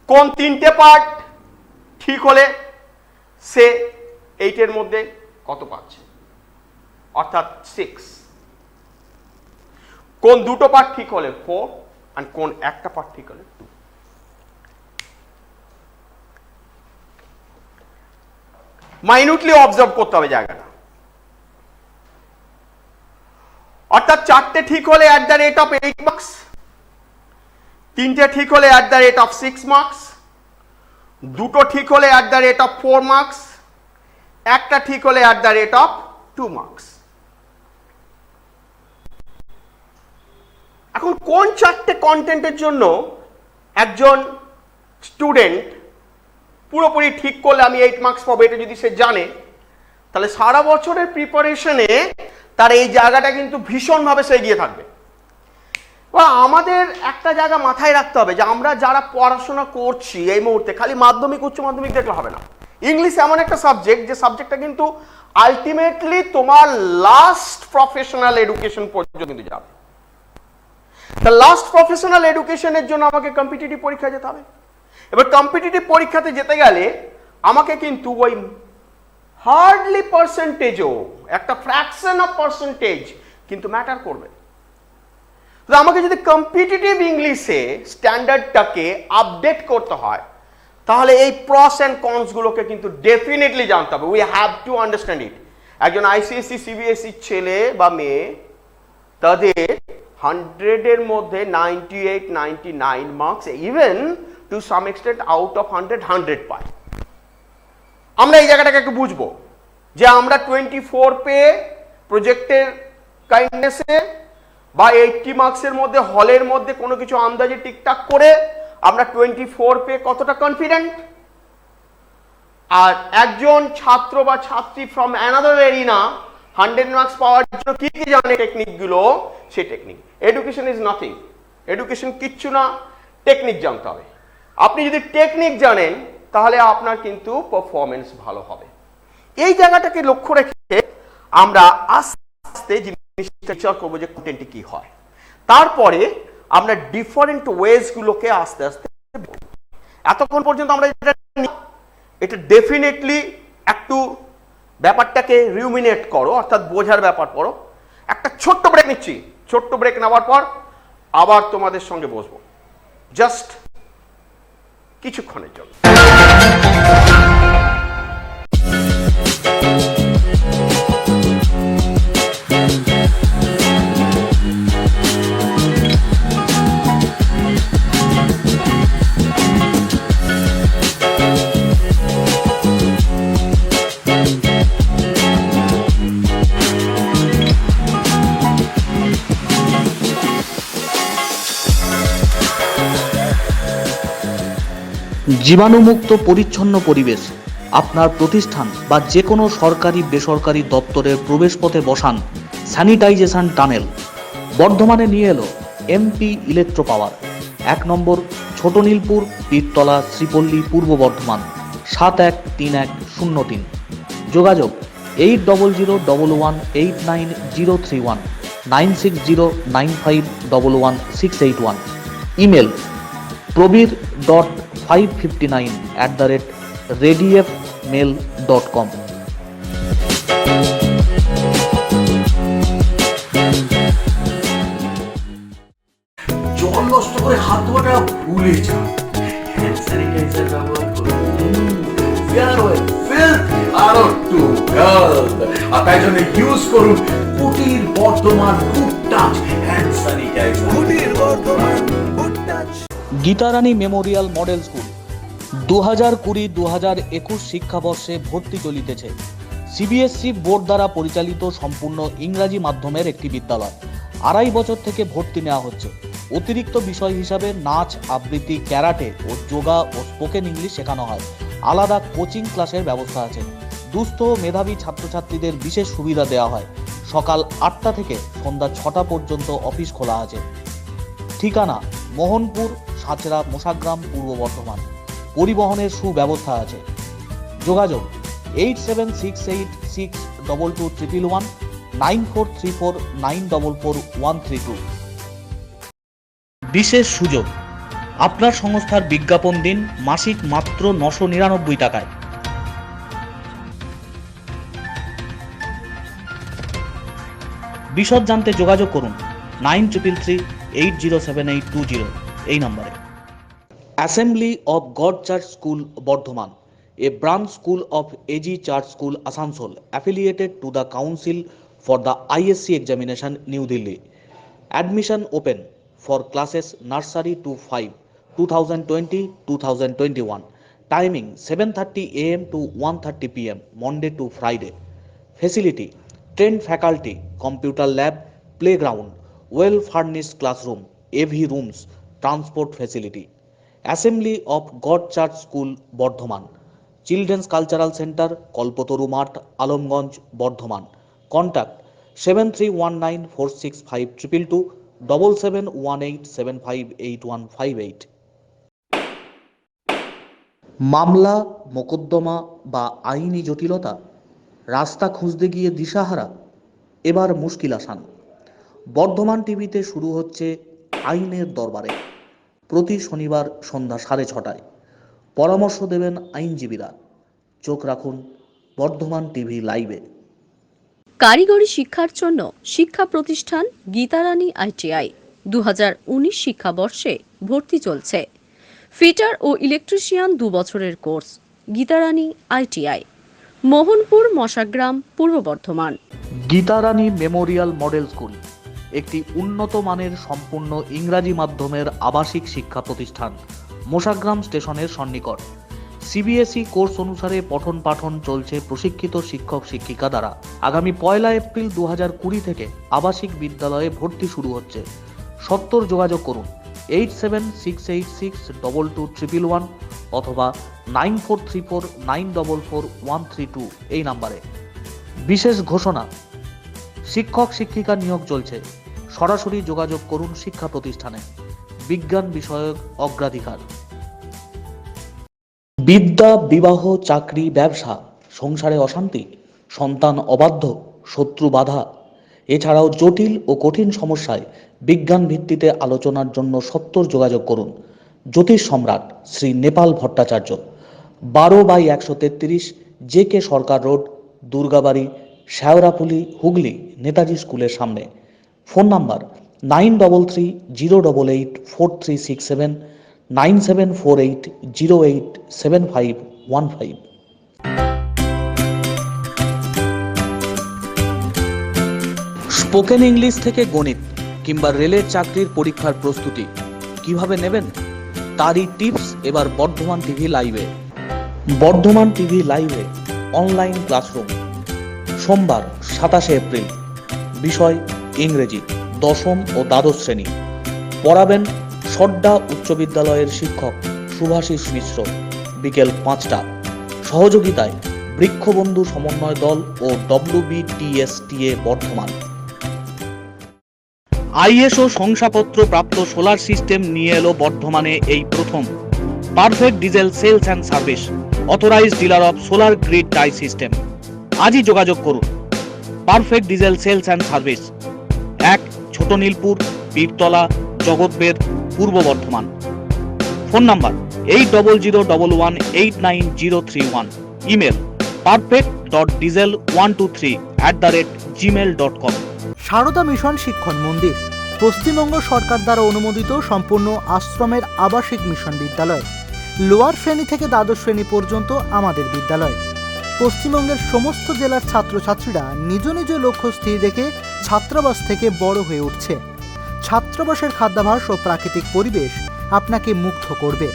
কোন 3টে পার্ট ঠিক হলে সে 8-এর মধ্যে কত পাচ্ছে, অর্থাৎ 6। কোন 2টো পার্ট ঠিক হলে 4, আর কোন একটা পার্ট ঠিক হলে 2। মাইনিউটলি অবজার্ভ করতে হবে জায়গাটা। অর্থাৎ 4টে ঠিক হলে at the rate of 8 marks, 3টে ঠিক হলে at the rate of 6 marks, 2টো ঠিক হলে at the rate of 4 marks, একটা ঠিক হলে at the rate of 2 marks. এখন কোন 4টে কন্টেন্টের জন্য একজন স্টুডেন্ট পুরোপুরি ঠিক করলে আমি 8 মার্কস পাবো, এটা যদি সে জানে তাহলে সারা বছরের প্রিপারেশনে তার এই জায়গাটা কিন্তু ভীষণভাবে সে এগিয়ে থাকবে। বা আমাদের একটা জায়গা মাথায় রাখতে হবে যে আমরা যারা পড়াশোনা করছি এই মুহূর্তে খালি মাধ্যমিক উচ্চ মাধ্যমিক দেখলে হবে না। ইংলিশ এমন একটা সাবজেক্ট যে সাবজেক্টটা কিন্তু আলটিমেটলি তোমার লাস্ট প্রফেশনাল এডুকেশন পর্যন্ত কিন্তু যাবে। তা লাস্ট প্রফেশনাল এডুকেশনের জন্য আমাকে কম্পিটিটিভ পরীক্ষা যেতে হবে। এবার কম্পিটিটিভ পরীক্ষাতে যেতে গেলে আমাকে কিন্তু ওই হার্ডলি পার্সেন্টেজও একটা ফ্র্যাকশন অফ পার্সেন্টেজ কিন্তু ম্যাটার করবে। তো আমাকে যদি কম্পিটিটিভ ইংলিশে স্ট্যান্ডার্ডটাকে আপডেট করতে হয় তাহলে এই প্রস অ্যান্ড কনস গুলোকে কিন্তু ডেফিনেটলি জানতে হবে। We have to understand it. একজন আইসিএসসি সিবিএসসি ছেলে বা মেয়ে তাদের 100-এর মধ্যে 98, 99 marks, even to some extent out of 100 পায়। আমরা এই জায়গাটাকে একটু বুঝবো যে আমরা 24 পেয়ে প্রজেক্টের কাইন্ডনেসে বা 80 মার্কসের মধ্যে হলের মধ্যে কোনো কিছু আন্দাজে টিকটাক করে আমরা 24 পেয়ে কতটা কনফিডেন্ট, আর একজন ছাত্র বা ছাত্রী ফ্রম অ্যানাদার এরিনা 100 মার্কস পাওয়ার জন্য কি কি জানে টেকনিকগুলো, সেই technique. Education is nothing, education কিচ্ছু না, টেকনিক জানতে হবে। আপনি যদি টেকনিক জানেন তাহলে আপনার কিন্তু পারফরমেন্স ভালো হবে। এই জায়গাটাকে লক্ষ্য রেখে আমরা আস্তে আস্তে জিনিসটা বিচার করবো যে কন্টেন্টটি কি হয়। তারপরে আমরা ডিফারেন্ট ওয়েজ গুলোকে আস্তে আস্তে, এতক্ষণ পর্যন্ত আমরা এটা ডেফিনেটলি একটু ব্যাপারটাকে রিউমিনেট করো, অর্থাৎ বোঝার ব্যাপার পড়ো। একটা ছোট্ট ব্রেক নিচ্ছি, ছোট্ট ব্রেক নেওয়ার পর আবার তোমাদের সঙ্গে বসবো জাস্ট কিছুক্ষণের জন্য। জীবাণুমুক্ত পরিচ্ছন্ন পরিবেশ আপনার প্রতিষ্ঠান বা যে কোনো সরকারি বেসরকারি দপ্তরের প্রবেশপথে বসান স্যানিটাইজেশন টানেল। বর্ধমানে নিয়ে এলো এমপি ইলেকট্রো পাওয়ার। 1 নম্বর ছোট নীলপুর, পীরতলা, শ্রীপল্লী, পূর্ব বর্ধমান 713103। যোগাযোগ 8001189031, 9609511681। Email probir.559@rediffmail.com। জল নষ্ট করে হাত ধোয়াটা ভুলে যা, হ্যান্ড স্যানিটাইজার ব্যবহার করুন। আর তাই জন্য ইউজ করুন Kutir Bardhaman good touch hand sanitizer. Kutir Bardhaman good touch. Gitarani memorial model school 2020-2021 শিক্ষাবর্ষে ভর্তি চলিতেছে। সিবিএসসি বোর্ড দ্বারা পরিচালিত সম্পূর্ণ ইংরাজি মাধ্যমের একটি বিদ্যালয়। 2.5 বছর থেকে ভর্তি নেওয়া হচ্ছে। অতিরিক্ত বিষয় হিসাবে নাচ, আবৃত্তি, ক্যারাটে ও যোগা ও স্পোকেন ইংলিশ শেখানো হয়। আলাদা কোচিং ক্লাসের ব্যবস্থা আছে। দুস্থ ও মেধাবী ছাত্রছাত্রীদের বিশেষ সুবিধা দেওয়া হয়। সকাল 8টা থেকে সন্ধ্যা 6টা পর্যন্ত অফিস খোলা আছে। ঠিকানা মোহনপুর, সাঁচড়া, মোশাগ্রাম, পূর্ব বর্ধমান। পরিবহনের সুব্যবস্থা আছে। যোগাযোগ 8768622111, 9434944132। বিশেষ সুযোগ, আপনার সংস্থার বিজ্ঞাপন দিন মাসিক মাত্র 999 টাকায়। বিশদ জানতে যোগাযোগ করুন 9333807820 এই নম্বরে। Assembly of god church school Bardhaman, a branch school of AG Church School Asansol, affiliated to the Council for the ISC examination, New Delhi. Admission open for classes nursery to 5, 2020-2021. Timing 7:30 AM to 1:30 PM, Monday to Friday. Facility: trained faculty, computer lab, playground, well furnished classroom, AV rooms, transport facility. Assembly of God Church School Bordhoman, children's cultural centre, Kalpataru মাঠ, Alamganj, Bardhaman. Contact 7319465222 7718758158। মামলা, মোকদ্দমা বা আইনি জটিলতা, রাস্তা খুঁজতে গিয়ে দিশাহারা, এবার মুশকিল আসান। বর্ধমান টিভিতে শুরু হচ্ছে আইনের দরবারে, প্রতি শনিবার সন্ধ্যা 6:30টায়। পরামর্শ দেবেন আইনজীবীরা। চোখ রাখুন বর্ধমান টিভি লাইভে। কারিগরি শিক্ষার জন্য শিক্ষা প্রতিষ্ঠান গীতারানী আইটিআই 2019 শিক্ষাবর্ষে ভর্তি চলছে। ফিটার ও ইলেকট্রিশিয়ান 2 বছরের কোর্স। গীতারানী আইটিআই, মোহনপুর, মশাগ্রাম, পূর্ব Bardhaman. Gitarani memorial model school একটি উন্নত মানের সম্পূর্ণ ইংরাজি মাধ্যমের আবাসিক শিক্ষা প্রতিষ্ঠান, মোশাগ্রাম স্টেশনের সন্নিকট। সিবিএসই কোর্স অনুসারে পঠন পাঠন চলছে প্রশিক্ষিত শিক্ষক শিক্ষিকা দ্বারা। আগামী 1 এপ্রিল 2020 থেকে আবাসিক বিদ্যালয়ে ভর্তি শুরু হচ্ছে। সত্বর যোগাযোগ করুন 8768622111 অথবা 9434944132 এই নাম্বারে। বিশেষ ঘোষণা, শিক্ষক শিক্ষিকা নিয়োগ চলছে। সরাসরি যোগাযোগ করুন শিক্ষা প্রতিষ্ঠানে। বিজ্ঞান বিষয়ক অগ্রাধিকার। বিদ্যা, বিবাহ, চাকরি, ব্যবসা, সংসারে অশান্তি, সন্তান অবাধ্য, শত্রু বাধা, এছাড়াও জটিল ও কঠিন সমস্যায় বিজ্ঞান ভিত্তিতে আলোচনার জন্য সত্বর যোগাযোগ করুন জ্যোতিষ সম্রাট শ্রী নেপাল ভট্টাচার্য, 12/133 JK সরকার রোড, দুর্গাবাড়ি, শেওড়াফুলি, হুগলি, নেতাজি স্কুলের সামনে। Phone number 9380884367, 9748087515। স্পোকেন ইংলিশ থেকে গণিত কিংবা রেলের চাকরির পরীক্ষার প্রস্তুতি কিভাবে নেবেন, তারই টিপস এবার বর্ধমান টিভি লাইভে। বর্ধমান টিভি লাইভে অনলাইন ক্লাসরুম। সোমবার 27 এপ্রিল। বিষয় ইংরেজি, দশম ও দ্বাদশ শ্রেণী। পড়াবেন সড্ডা উচ্চ বিদ্যালয়ের শিক্ষক শুভাশিস মিশ্র। বিকেল 5টা। সহযোগিতায় বৃক্ষবন্ধু সমন্বয় দল ও WBTSTA বর্ধমান। আইএসও শংসাপত্র প্রাপ্ত সোলার সিস্টেম নিয়ে এলো বর্ধমানে এই প্রথম। Perfect diesel sales and service, authorized dealer of solar grid tie system. আজই যোগাযোগ করুন। Perfect diesel sales and service, 1 Chhoto Nilpur, Pirtala, Jagatbed, Purba Bardhaman. Phone number 8001189031। Email perfect.diesel123@gmail.com। Sarada mission Shikshan Mandir Paschimbanga সরকার দ্বারা অনুমোদিত সম্পূর্ণ আশ্রমের আবাসিক মিশন বিদ্যালয়। লোয়ার শ্রেণী থেকে দ্বাদশ শ্রেণী পর্যন্ত আমাদের বিদ্যালয়। পশ্চিমবঙ্গের সমস্ত জেলার ছাত্রছাত্রীরা নিজ নিজ লক্ষ্য স্থির রেখে ছাত্রাবাস থেকে বড় হয়ে উঠছে। ছাত্রাবাসের খাদ্যাভ্যাস ও প্রাকৃতিক পরিবেশ আপনাকে মুগ্ধ করবে।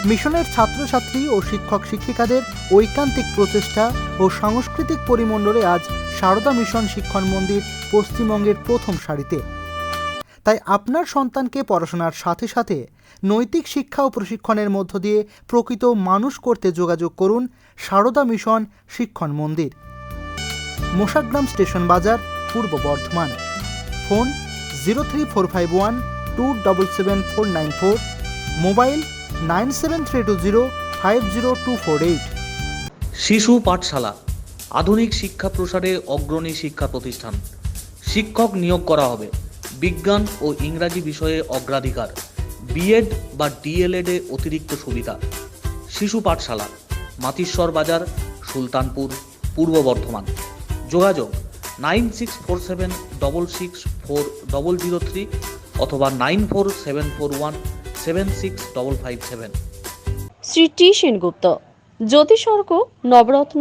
মিশনের ছাত্রছাত্রী ও শিক্ষক শিক্ষিকাদের ঐকান্তিক প্রচেষ্টা ও সাংস্কৃতিক পরিমণ্ডলে আজ সারদা মিশন শিক্ষণ মন্দির পশ্চিমবঙ্গের প্রথম সারিতে। তাই আপনার সন্তানকে পড়াশোনার সাথে সাথে নৈতিক শিক্ষা ও প্রশিক্ষণের মধ্য দিয়ে প্রকৃত মানুষ করতে যোগাযোগ করুন সারদা মিশন শিক্ষণ মন্দির, মোশাগ্রাম স্টেশন বাজার, পূর্ব বর্ধমান। Phone 03451277494, mobile 9732050248। শিশু পাঠশালা, আধুনিক শিক্ষা প্রসারে অগ্রণী শিক্ষা প্রতিষ্ঠান। শিক্ষক নিয়োগ করা হবে। বিজ্ঞান ও ইংরাজি বিষয়ে অগ্রাধিকার। বিএড বা ডিএলএড এ অতিরিক্ত সুবিধা। শিশু পাঠশালা, মাতিশ্বর বাজার, সুলতানপুর, পূর্ব বর্ধমান। যোগাযোগ 9647664003 অথবা 9474176557। শ্রী টি সেনগুপ্ত, জ্যোতিষর্ক, নবরত্ন,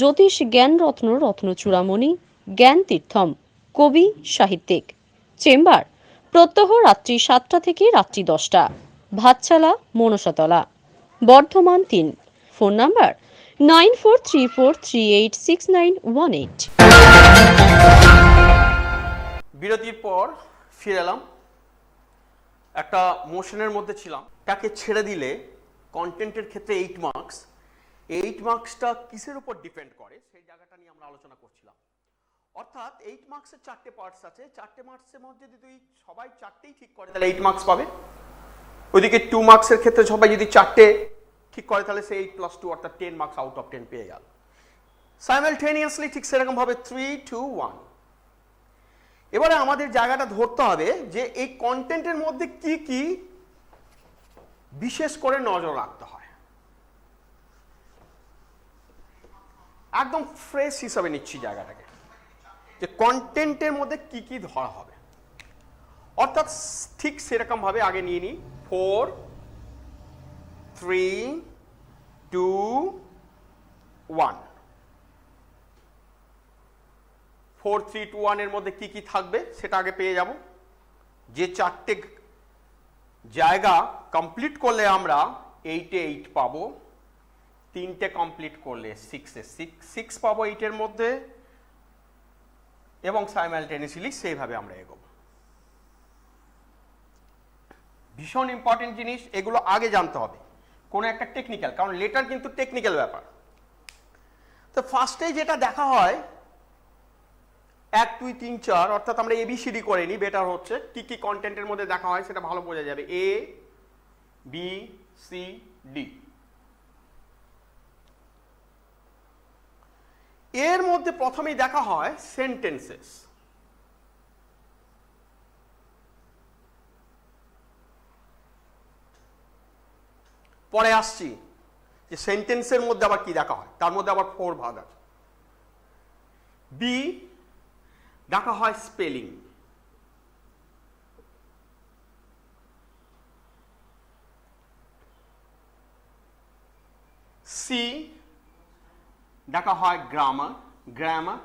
জ্যোতিষ জ্ঞান রত্ন, রত্ন চূড়ামণি, জ্ঞান তীর্থম, কবি, সাহিত্যিক। চেম্বার প্রত্যহ রাত্রি 7টা থেকে রাত্রি 10টা। ভাতছালা, মনসাতলা, বর্ধমান 3। Phone number 9434386918। বিরতির পর ফিরে এলাম। একটা মোশনের মধ্যে ছিলাম। তাকে ছেড়ে দিলে কন্টেন্টের ক্ষেত্রে 8 মার্কস, 8 মার্কসটা কিসের উপর ডিপেন্ড করে সেই জায়গাটা নিয়ে আমরা আলোচনা করছিলাম। অর্থাৎ 8 মার্কসের 4টে পার্টস আছে, 4টে মার্কসের মধ্যে যদি তুই সবাই 4টেই ঠিক করে তাহলে 8 মার্কস পাবে। ওইদিকে 2 মার্কসের ক্ষেত্রে সবাই যদি 4টে ঠিক করে তাহলে সে 8 + 2 অর্থাৎ 10 মার্কস আউট অফ 10 পেয়ে গেল। সাইমালটেনিয়াসলি ঠিক সেরকম ভাবে 3, 2, 1। এবারে আমাদের জায়গাটা ধরতে হবে যে এই কন্টেন্টের মধ্যে কি কি বিশেষ করে নজর রাখতে হয়। একদম ফ্রেশ হিসাবে নিচ্ছি জায়গাটাকে, যে কন্টেন্টের মধ্যে কি কি ধরা হবে। অর্থাৎ ঠিক সেরকম ভাবে আগে নিয়ে নিই 4, 3, 2, 1। 4, 3, 2, 1 এর মধ্যে কি কি থাকবে সেটা আগে পেয়ে যাব। যে 4টে জায়গা কমপ্লিট করলে আমরা 8-এ 8 পাবো, 3টে কমপ্লিট করলে 6-এ 6 পাবো 8-এর মধ্যে, এবং সাইমালটেনিয়াসলি সেইভাবে আমরা এগোবো। ভীষণ ইম্পর্টেন্ট জিনিস, এগুলো আগে জানতে হবে। কোনো একটা টেকনিক্যাল, কারণ লেটার কিন্তু টেকনিক্যাল ব্যাপার। তো ফার্স্টেই যেটা দেখা হয় 1, 2, 3, 4 অর্থাৎ আমরা ABCD করে নিই, বেটার হচ্ছে। কি কি কন্টেন্টের মধ্যে দেখা হয় সেটা ভালো বোঝা যাবে। A, B, C, D। এর মধ্যে প্রথমেই দেখা হয় সেন্টেন্সেস। পরে আসছি যে সেন্টেন্সের মধ্যে আবার কি দেখা হয়, তার মধ্যে আবার 4 ভাগ আছে। বি দেখা হয় স্পেলিং। সি দেখা হয় grammar,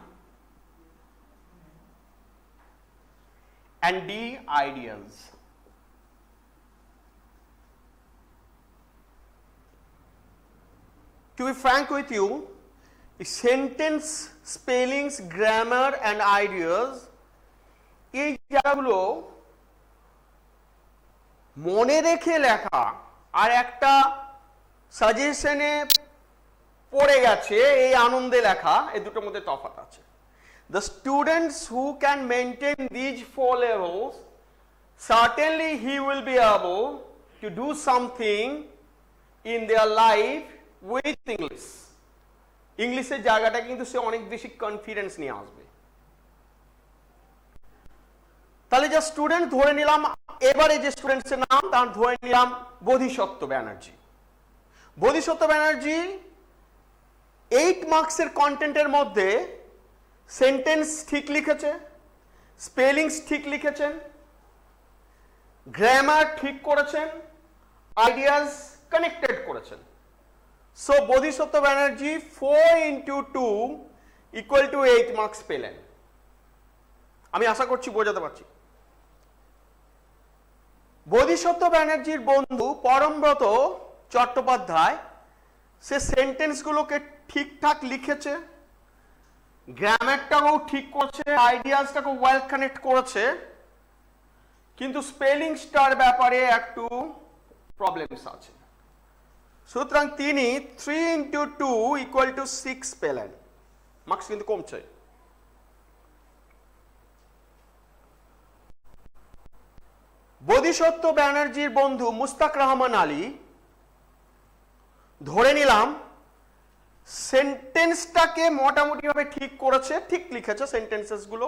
and D ideas। To be frank with you, sentence, spellings, grammar and ideas এই জায়গাগুলো মনে রেখে লেখা আর একটা সাজেশনে পড়ে গেছে এই আনন্দে লেখা, এই দুটোর মধ্যে তফাৎ আছে। The students who can maintain these 4 levels, certainly he will be able to do something in their life with English। ইংলিশের জায়গাটা কিন্তু সে অনেক বেশি কনফিডেন্স নিয়ে আসবে। তাহলে যে স্টুডেন্ট ধরে নিলাম, এবারে যে স্টুডেন্টসের নাম তার ধরে নিলাম বোধিসত্ত্ব ব্যানার্জি। বোধিসত্ত্ব ব্যানার্জি 8 মার্কসের কন্টেন্টের মধ্যে সেন্টেন্স ঠিক লিখেছে, স্পেলিংস ঠিক লিখেছেন, গ্রামার ঠিক করেছেন, আইডিয়াস কানেক্টেড করেছেন। সো বোধিসত্ত্ব ব্যানার্জি 4 × 2 = 8 মার্কস পেলেন। আমি আশা করছি বোঝাতে পারছি। বোধিসত্ত্ব ব্যানার্জির বন্ধু পরমব্রত চট্টোপাধ্যায় সে সেন্টেন্সগুলোকে ঠিকঠাক লিখেছে, গ্রামারটাকেও ঠিক করেছে, আইডিয়াসটাকে ওয়েল কানেক্ট করেছে, কিন্তু স্পেলিংসটার ব্যাপারে একটু প্রবলেমস আছে। সুতরাং তিনি 3 × 2 = 6 পেলেন। মার্কস কিন্তু কমছে। বোধিসত্ত্ব ব্যানার্জির বন্ধু মুস্তাক রহমান আলী ধরে নিলাম সেন্টেন্সটাকে মোটামুটি ভাবে ঠিক করেছে, ঠিক লিখেছে সেন্টেন্সেস গুলো,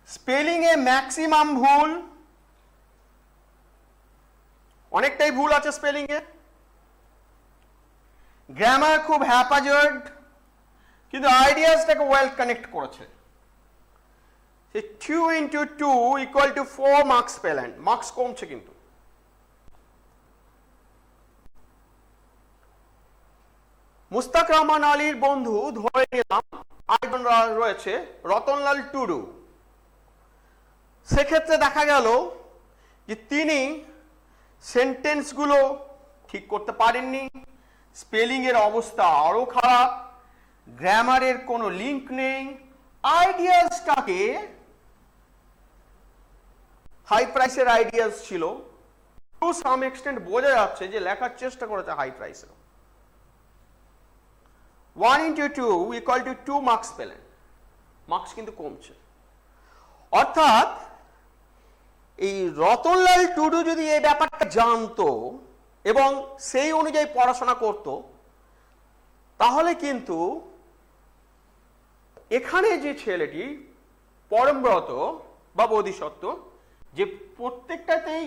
স্পেলিং এ ম্যাক্সিমাম ভুল, অনেকটাই ভুল আছে স্পেলিং এ, গ্রামার খুব হ্যাপাজার্ড, কিন্তু আইডিয়াসটাকে ওয়েল কানেক্ট করেছে। 2 × 2 = 4 মার্কস পেলেন। মার্কস কমছে কিন্তু। মুস্তাক রহমান আলীর বন্ধু ধরে নিলাম আরেকজন রয়েছে রতনলাল টুডু। সেক্ষেত্রে দেখা গেল যে তিনি সেন্টেন্সগুলো ঠিক করতে পারেননি, স্পেলিং এর অবস্থা আরো খারাপ, গ্রামারের কোনো লিঙ্ক নেই, আইডিয়াসটাকে হাই প্রাইসের আইডিয়াস ছিল, টু সাম এক্সটেন্ট বোঝা যাচ্ছে যে লেখার চেষ্টা করেছে হাই প্রাইসের। 1 into 2 equal to 2 মার্কস পেলেন, মার্কস কিন্তু কমছে। অর্থাৎ এই রতনলাল টুডু যদি এই ব্যাপারটা জানতো এবং সেই অনুযায়ী পড়াশোনা করত, তাহলে কিন্তু এখানে যে ছেলেটি পরমব্রত বা বোধিসত্ত্ব, যে প্রত্যেকটাতেই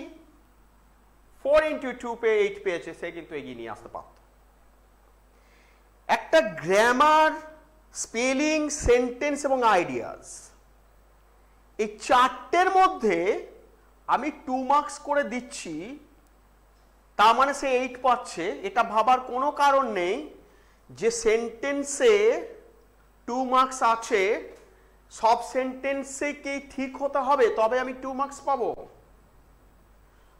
4 into 2 পেয়ে 8 পেয়েছে, সে কিন্তু এগিয়ে নিয়ে আসতে পারত। একটা গ্রামার, স্পেলিং, সেন্টেন্স এবং আইডিয়াস, এই চারটের মধ্যে আমি 2 মার্কস করে দিচ্ছি, তার মানে সে 8 পাচ্ছে, এটা ভাবার কোনো কারণ নেই যে সেন্টেন্সে 2 মার্কস আছে, সব সেন্টেন্সে কি ঠিক হতে হবে তবে আমি 2 মার্কস পাবো?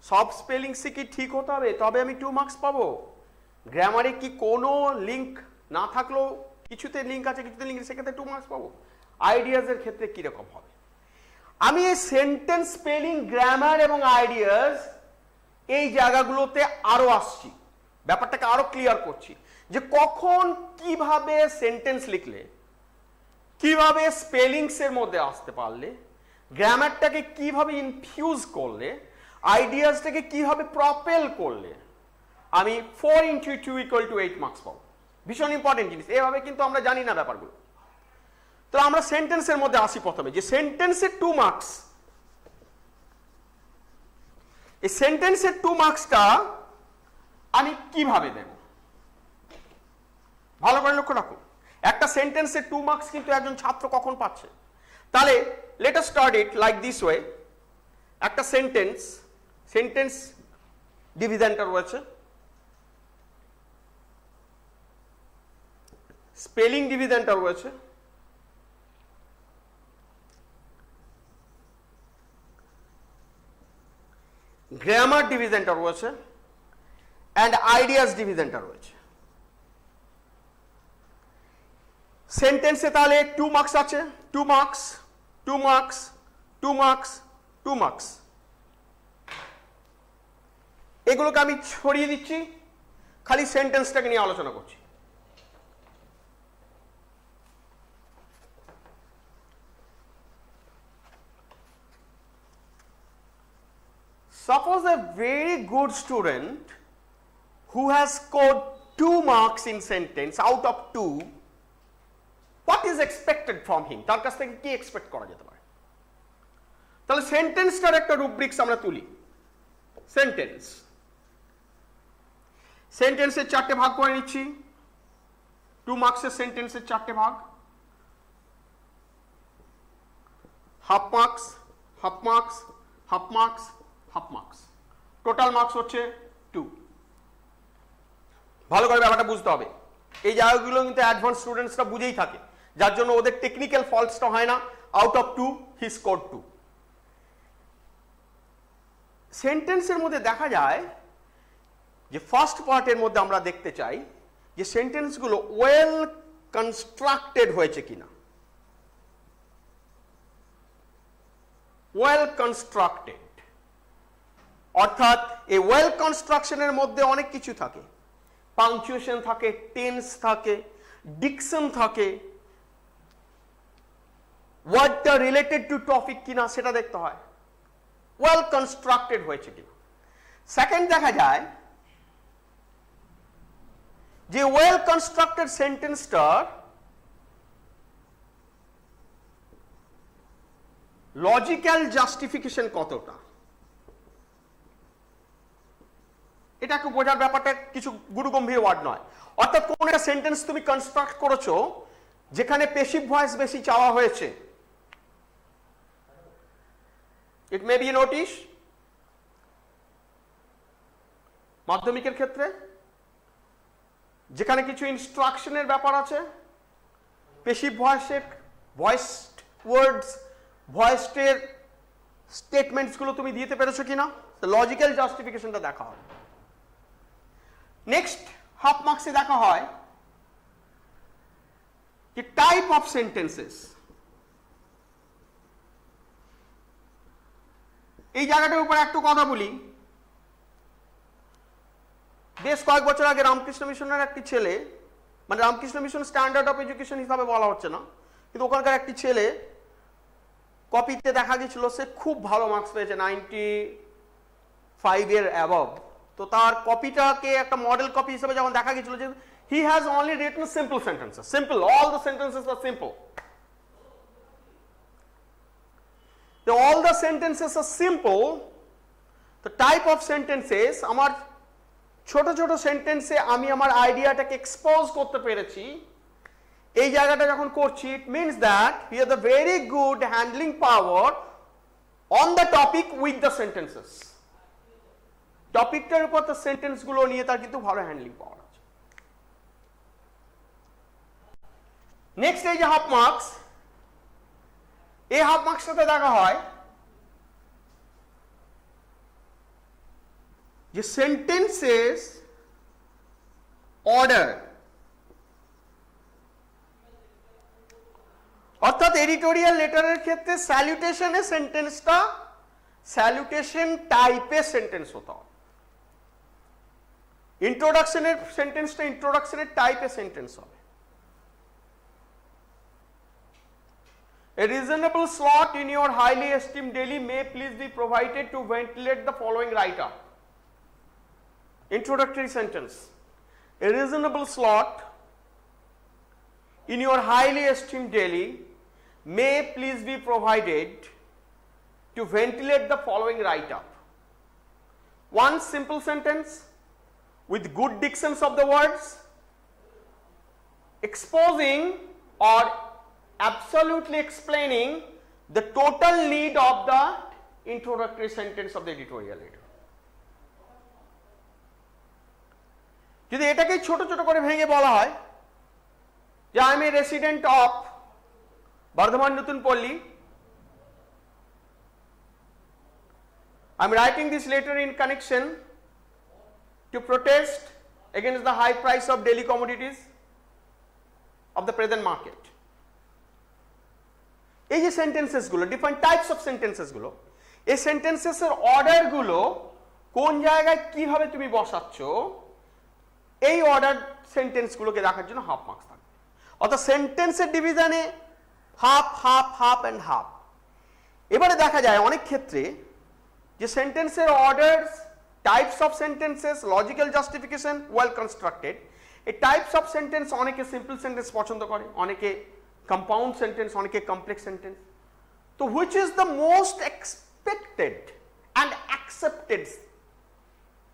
সব স্পেলিংসে কি ঠিক হতে হবে তবে আমি 2 মার্কস পাবো? গ্রামারে কি কোনো লিঙ্ক না থাকলেও কিছুতে লিঙ্ক আছে, কিছুতে লিঙ্ক, সেক্ষেত্রে 2 মার্কস পাবো? আইডিয়াজের ক্ষেত্রে কিরকম হবে? আমি এই সেন্টেন্স, স্পেলিং, গ্রামার এবং আইডিয়াস এই জায়গাগুলোতে আরো আসছি, ব্যাপারটাকে আরো ক্লিয়ার করছি যে কখন কিভাবে সেন্টেন্স লিখলে, কিভাবে স্পেলিংস এর মধ্যে আসতে পারলে, গ্রামারটাকে কিভাবে ইনফিউজ করলে, আইডিয়াসটাকে কিভাবে প্রপেল করলে আমি 4 into 2 equal to 8 মার্কস পাবো। ভীষণ ইম্পর্টেন্ট জিনিস, এভাবে কিন্তু আমরা জানি না ব্যাপারগুলো। তো আমরা সেন্টেন্সের মধ্যে আসি প্রথমে, যে সেন্টেন্সের 2 মার্কস, এই সেন্টেন্সের 2 মার্কসটা আমি কিভাবে দেব? ভালো করে লক্ষ্য রাখুন, একটা সেন্টেন্সের 2 মার্কস কিন্তু একজন ছাত্র কখন পাচ্ছে? তাহলে let us start it like this way. একটা সেন্টেন্স ডিভিশনটা রয়েছে, স্পেলিং ডিভিশনটা রয়েছে, গ্রামার ডিভিশনটা রয়েছে, অ্যান্ড আইডিয়াস ডিভিশনটা রয়েছে। সেন্টেন্সে তাহলে 2 মার্কস আছে, 2 মার্কস, 2 মার্কস, 2 মার্কস, 2 মার্কস, এগুলোকে আমি ছড়িয়ে দিচ্ছি, খালি সেন্টেন্সটাকে নিয়ে আলোচনা করছি। Suppose a very good student who has scored 2 marks in sentence out of 2, what is expected from him? তার কাছ থেকে কি এক্সপেক্ট করা যেতে পারে? তাহলে সেন্টেন্সটার একটা রুব্রিক্স আমরা তুলি। সেন্টেন্সের 4টে ভাগ করে নিচ্ছি, 2 মার্কসের সেন্টেন্সের 4টে ভাগ, half marks, half marks, half marks, half marks, total marks হচ্ছে 2। ভালো করে ব্যাপারটা বুঝতে হবে, এই জায়গাগুলো কিন্তু অ্যাডভান্স স্টুডেন্টসরা বুঝেই থাকে, যার জন্য ওদের টেকনিক্যাল ফল্টসটা হয় না। Out of 2 he scored 2। সেন্টেন্সের মধ্যে দেখা যায় যে ফার্স্ট পার্টের মধ্যে আমরা দেখতে চাই যে সেন্টেন্সগুলো ওয়েল কনস্ট্রাক্টেড হয়েছে কিনা। ওয়েল কনস্ট্রাক্টেড অর্থাৎ এই ওয়েল কনস্ট্রাকশনের মধ্যে অনেক কিছু থাকে, পাংচুয়েশন থাকে, টেন্স থাকে, ডিকশন থাকে, ওয়ার্ডটা রিলেটেড টু টপিক কিনা সেটা দেখতে হয়, ওয়েল কনস্ট্রাক্টেড হয়েছে কিনা। সেকেন্ড দেখা যায় যে ওয়েল কনস্ট্রাক্টেড সেন্টেন্সটার লজিক্যাল জাস্টিফিকেশন কতটা, এটা একটু বোঝার ব্যাপারটা কিছু গুরুগম্ভীর ওয়ার্ড নয়। অর্থাৎ কোন একটা সেন্টেন্স তুমি কনস্ট্রাক্ট করেছো যেখানে পেসিভ ভয়েস বেশি চাওয়া হয়েছে, ইট মে বি নোটিশ মাধ্যমিকের ক্ষেত্রে, যেখানে কিছু ইনস্ট্রাকশনের ব্যাপার আছে, পেসিভ ভয়েসের ভয়েসড ওয়ার্ডস, ভয়েসের স্টেটমেন্টসগুলো তুমি দিতে পেরেছো কিনা, লজিক্যাল জাস্টিফিকেশনটা দেখা হয়। নেক্সট হাফ মার্কসে দেখা হয় যে টাইপ অফ সেন্টেন্সেস। এই জায়গাটার উপর একটু কথা বলি। বেশ কয়েক বছর আগে রামকৃষ্ণ মিশনের একটি ছেলে মানে Ramakrishna mission standard of education হিসাবে বলা হচ্ছে না, কিন্তু ওখানকার একটি ছেলে কপিতে দেখা গেছিল সে খুব ভালো মার্কস পেয়েছে 95 এর অ্যাবভ। তো তার কপিটাকে একটা মডেল কপি হিসেবে যখন দেখা গেছিল যে he has only written simple sentences, simple, all the sentences are simple. All the sentences are simple. The type of sentences আমার ছোট ছোট সেন্টেন্সে আমি আমার আইডিয়াটাকে এক্সপোজ করতে পেরেছি, এই জায়গাটা যখন করছি, it means that we have the very good handling power on the topic with the sentences. টপিকটার উপর তার সেন্টেন্স গুলো নিয়ে তার কিন্তু ভালো হ্যান্ডলিং পাওয়ার আছে। নেক্সট এই যে হাফ মার্কস, এই হাফ মার্কসটাতে দেখা হয় যে সেন্টেন্সেস অর্ডার, অর্থাৎ এডিটোরিয়াল লেটারের ক্ষেত্রে স্যালুটেশনের সেন্টেন্সটা স্যালুটেশন টাইপের সেন্টেন্স হতে হবে, ইন্ট্রোডাকশনের সেন্টেন্সটা ইন্ট্রোডাকশনের টাইপের সেন্টেন্স হবে। A reasonable slot in your highly esteemed daily may please be provided to ventilate the following write-up. Introductory sentence. A reasonable slot in your highly esteemed daily may please be provided to ventilate the following write-up. One simple sentence with good dictions of the words, exposing or absolutely explaining the total need of the introductory sentence of the editorial letter. যদি এটাকে ছোট ছোট করে ভেঙে বলা হয় যে I am a resident of Bardhaman Natun Palli, I am writing this letter in connection to protest against the high price of daily commodities of the present market. এই যে সেন্টেন্সেস গুলো, ডিফারেন্ট টাইপস অফ সেন্টেন্সেস গুলো, এই সেন্টেন্সেস এর order গুলো কোন জায়গায় কিভাবে তুমি বসাচ্ছ, এই অর্ডার সেন্টেন্স গুলোকে দেখার জন্য হাফ মার্কস থাকবে। অর্থাৎ সেন্টেন্সের ডিভিশনে half half half and half. এবারে দেখা যায় অনেক ক্ষেত্রে যে সেন্টেন্সের orders, types of sentences, logical justification well constructed. এই টাইপস অফ সেন্টেন্স অনেকে সিম্পল সেন্টেন্স পছন্দ করে, অনেকে কম্পাউন্ড সেন্টেন্স, অনেকে কমপ্লেক্স সেন্টেন্স। তো which is the most expected and accepted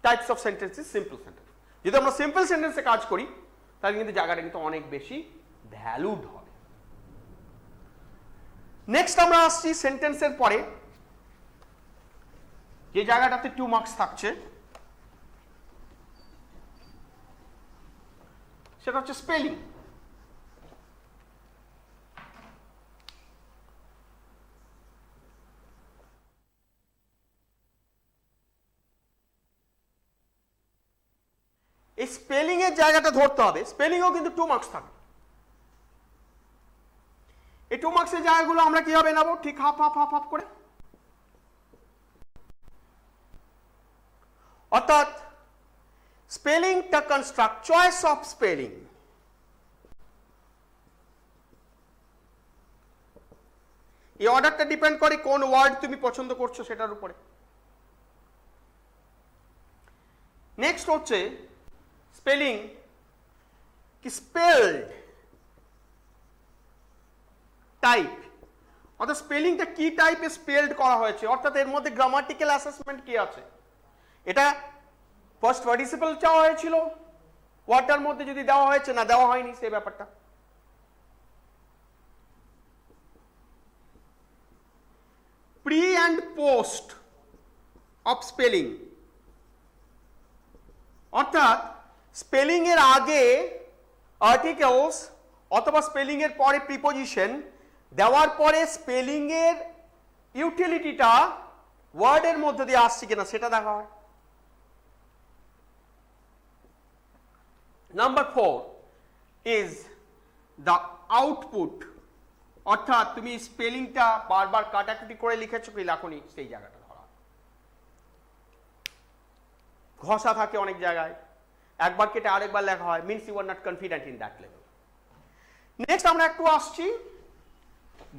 types of sentence is simple sentence. যদি আমরা সিম্পল সেন্টেন্সে কাজ করি তাহলে কিন্তু জায়গাটা কিন্তু অনেক বেশি ভ্যালুড হবে। নেক্সট আমরা আসছি সেন্টেন্সের পরে যে জায়গাটাতে 2 মার্কস থাকছে, সেটা হচ্ছে স্পেলিং। এই স্পেলিং এর জায়গাটা ধরতে হবে। স্পেলিংও কিন্তু 2 মার্কস থাকে। এই 2 মার্কসের জায়গাগুলো আমরা কিভাবে নেব, ঠিক হাফ হাফ হাফ হাফ করে। অর্থাৎ স্পেলিংটা কনস্ট্রাক্ট, চয়েস অফ স্পেলিং। এই অর্ডারটা ডিপেন্ড করে কোন ওয়ার্ড তুমি পছন্দ করছো সেটার উপরে। নেক্সট হচ্ছে স্পেলিং কি স্পেলড টাইপ, অর্থাৎ স্পেলিংটা কি টাইপে স্পেলড করা হয়েছে, অর্থাৎ এর মধ্যে গ্রামাটিক্যাল অ্যাসেসমেন্ট কি আছে। এটা ফার্স্ট পার্টিসিপল চাওয়া হয়েছিল, ওয়ার্ডটার মধ্যে যদি দেওয়া হয়েছে না দেওয়া হয়নি সেই ব্যাপারটা। Pre and post of spelling, অর্থাৎ স্পেলিং এর আগে আর্টিকেলস অথবা স্পেলিং এর পরে প্রিপোজিশন দেওয়ার পরে স্পেলিং এর ইউটিলিটিটা ওয়ার্ডের মধ্যে দিয়ে আসছে কিনা সেটা দেখা হয়। নাম্বার 4 ইজ দ্য আউটপুট, অর্থাৎ তুমি স্পেলিংটা বারবার কাটাকুটি করে লিখেছো কি লেখনি সেই জায়গাটা ধরা। ঘষা থাকে অনেক জায়গায়, একবার কেটে আরেকবার লেখা হয়, means you are not confident in that level. Next আমরা একটু আসছি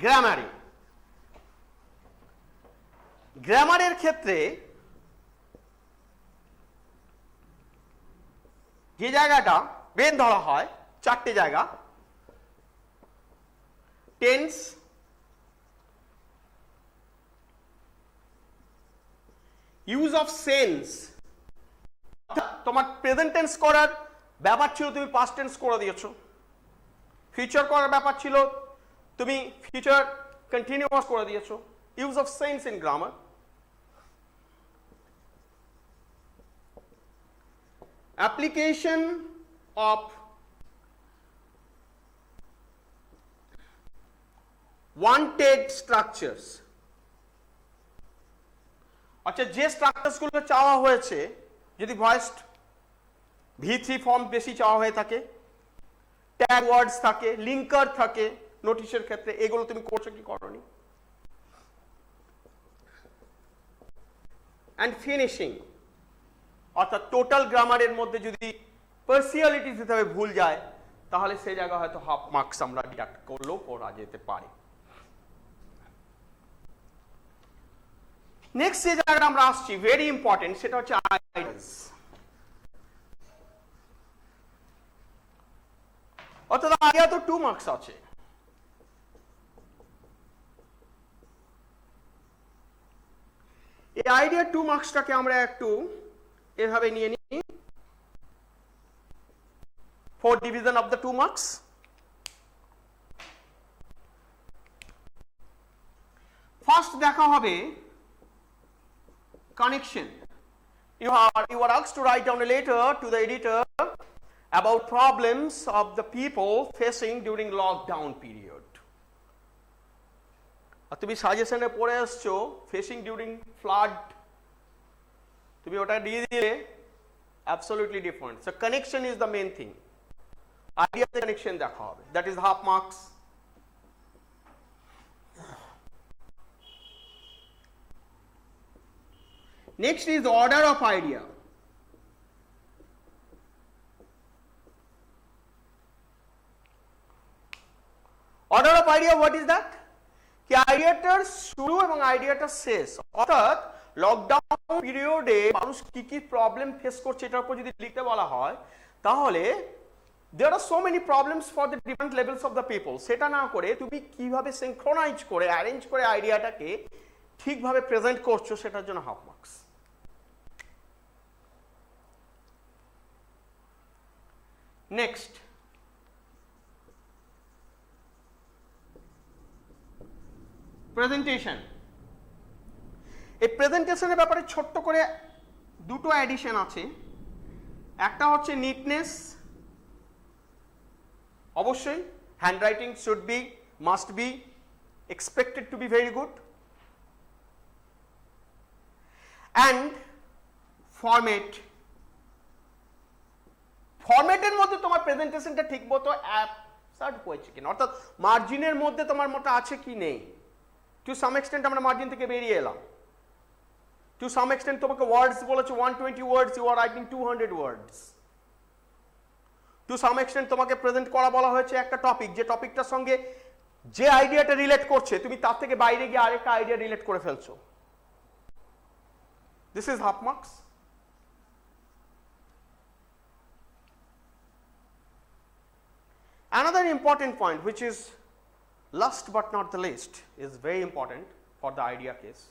গ্রামারে। গ্রামারের ক্ষেত্রে যে জায়গাটা মেন ধরা হয়, চারটে জায়গা: টেন্স, ইউজ অফ সেন্স, তোমার প্রেজেন্ট টেন্স করার ব্যাপার ছিল তুমি পাস্ট টেন্স করে দিয়েছো, ফিউচার করার ব্যাপার ছিল তুমি ফিউচার কন্টিনিউয়াস করে দিয়েছো। Use of sense in grammar. Application of wanted structures, আচ্ছা যে স্ট্রাকচারস গুলো চাওয়া হয়েছে, যদি ভয়েস V3 ফর্ম বেশি চাওয়া হয়ে থাকে, ট্যাগ ওয়ার্ডস থাকে, লিঙ্কার থাকে নোটিশের ক্ষেত্রে, এগুলো তুমি করছো কি করনি। অ্যান্ড ফিনিশিং, অর্থাৎ টোটাল গ্রামারের মধ্যে যদি পার্সিয়ালিটিস দিতে হবে ভুল যায়, তাহলে সেই জায়গা হয়তো হাফ মার্কস আমরা ডিডাক্ট করলেও করা যেতে পারে। নেক্সট যে জায়গাটা আমরা আসছি, ভেরি ইম্পর্টেন্ট, সেটা হচ্ছে আইডিয়াস। অর্থাৎ আইডিয়া তো 2 মার্কস আছে। এই আইডিয়া 2 মার্কসটাকে আমরা একটু এভাবে নিয়ে নিই, 4 division of the 2 marks. First দেখা হবে connection. You are asked to write down a letter to the editor about problems of the people facing during lockdown period. আর তুমি সাজেশনে পড়ে আসছো ফেসিং ডিউরিং ফ্লাড, তুমি ওটা দিয়ে দিলে absolutely different. So connection is the main thing. Idea connection দেখা হবে, that is half marks. Next is order of idea. Order of idea, what is that? কি আইডিয়াটার শুরু এবং আইডিয়াটার শেষ, অর্থাৎ লকডাউন পিরিয়ডে মানুষ কি কি প্রবলেম ফেস করছে এটার উপর যদি লিখতে বলা হয়, তাহলে there are so many problems for the different levels of the people, সেটা না করে তুমি কিভাবে সিনক্রোনাইজ করে অ্যারেঞ্জ করে আইডিয়াটাকে ঠিকভাবে প্রেজেন্ট করছো, সেটার জন্য হাফ মার্কস। Next, presentation. এই প্রেজেন্টেশনের ব্যাপারে ছোট্ট করে দুটো অ্যাডিশন আছে। একটা হচ্ছে নিটনেস, অবশ্যই handwriting should be, must be, expected to be very good. And format, ফরম্যাটের মধ্যে তোমার প্রেজেন্টেশনটা ঠিক মতো অ্যাবসার্ট হয়েছে কিনা, অর্থাৎ মার্জিনের মধ্যে তোমার মতো আছে কি নেই। টু সাম এক্সটেন্ট আমরা মার্জিন থেকে বেরিয়ে এলাম, টু সাম এক্সটেন্ট তোমাকে ওয়ার্ডস বলেছে 120 words, you are writing 200 words. To some extent তোমাকে প্রেজেন্ট করা বলা হয়েছে একটা টপিক, যে টপিকটার সঙ্গে যে আইডিয়াটা রিলেট করছে তুমি তার থেকে বাইরে গিয়ে আরেকটা আইডিয়া রিলেট করে ফেলছো, this is half marks. Another important point, which is last but not the least, is very important for the idea case.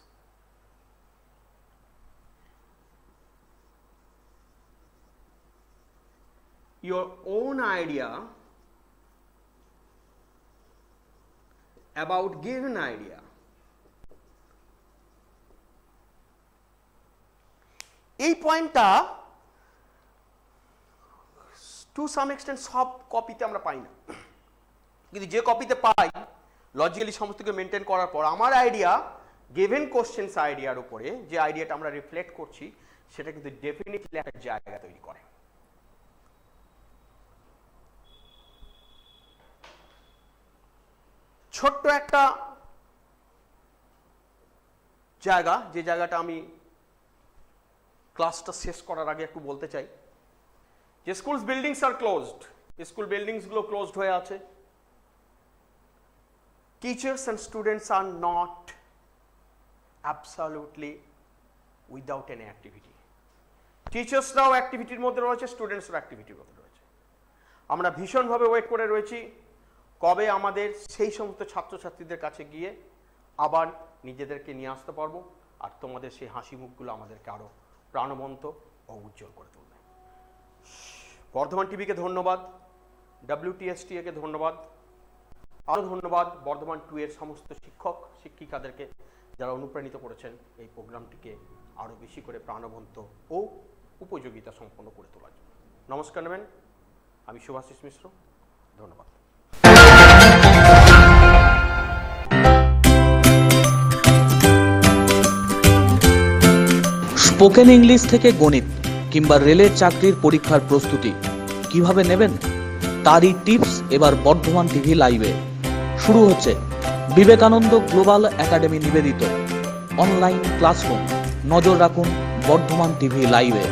Your own idea about given idea. এই পয়েন্টটা টু সাম এক্সটেন্ট সব কপিতে আমরা পাই না, কিন্তু যে কপিতে পাই লজিক্যালি সমস্তকে মেনটেন করার পর আমার আইডিয়া গিভেন কোশ্চেন্স আইডিয়ার উপরে যে আইডিয়াটা আমরা রিফ্লেক্ট করছি সেটা কিন্তু ডেফিনেটলি একটা জায়গা তৈরি করে। ছোট্ট একটা জায়গা, যে জায়গাটা আমি ক্লাসটা শেষ করার আগে একটু বলতে চাই। যে schools buildings are closed, school বিল্ডিংসগুলো ক্লোজড হয়ে আছে। Teachers and students are not absolutely without any activity. টিচার্সরাও অ্যাক্টিভিটির মধ্যে রয়েছে, স্টুডেন্টসরাও অ্যাক্টিভিটির মধ্যে রয়েছে। আমরা ভীষণভাবে ওয়েট করে রয়েছি কবে আমাদের সেই সমস্ত ছাত্রছাত্রীদের কাছে গিয়ে আবার নিজেদেরকে নিয়ে আসতে পারবো, আর তোমাদের সেই হাসি মুখগুলো আমাদেরকে আরও প্রাণবন্ত ও উজ্জ্বল করে তুলবে। বর্ধমান টিভিকে ধন্যবাদ, WTSTA কে ধন্যবাদ, আরও ধন্যবাদ বর্ধমান 2 এর সমস্ত শিক্ষক শিক্ষিকাদেরকে যারা অনুপ্রাণিত করেছেন এই প্রোগ্রামটিকে আরও বেশি করে প্রাণবন্ত ও উপযোগিতা সম্পন্ন করে তোলার জন্য। নমস্কার নেবেন, আমি শুভাশিস মিশ্র, ধন্যবাদ। স্পোকেন ইংলিশ থেকে গণিত কিংবা রেলের চাকরির পরীক্ষার প্রস্তুতি কিভাবে নেবেন তারই টিপস এবার বর্ধমান টিভি লাইভে। শুরু হচ্ছে বিবেকানন্দ গ্লোবাল একাডেমি নিবেদিত অনলাইন ক্লাসরুম। নজর রাখুন বর্ধমান টিভি লাইভে।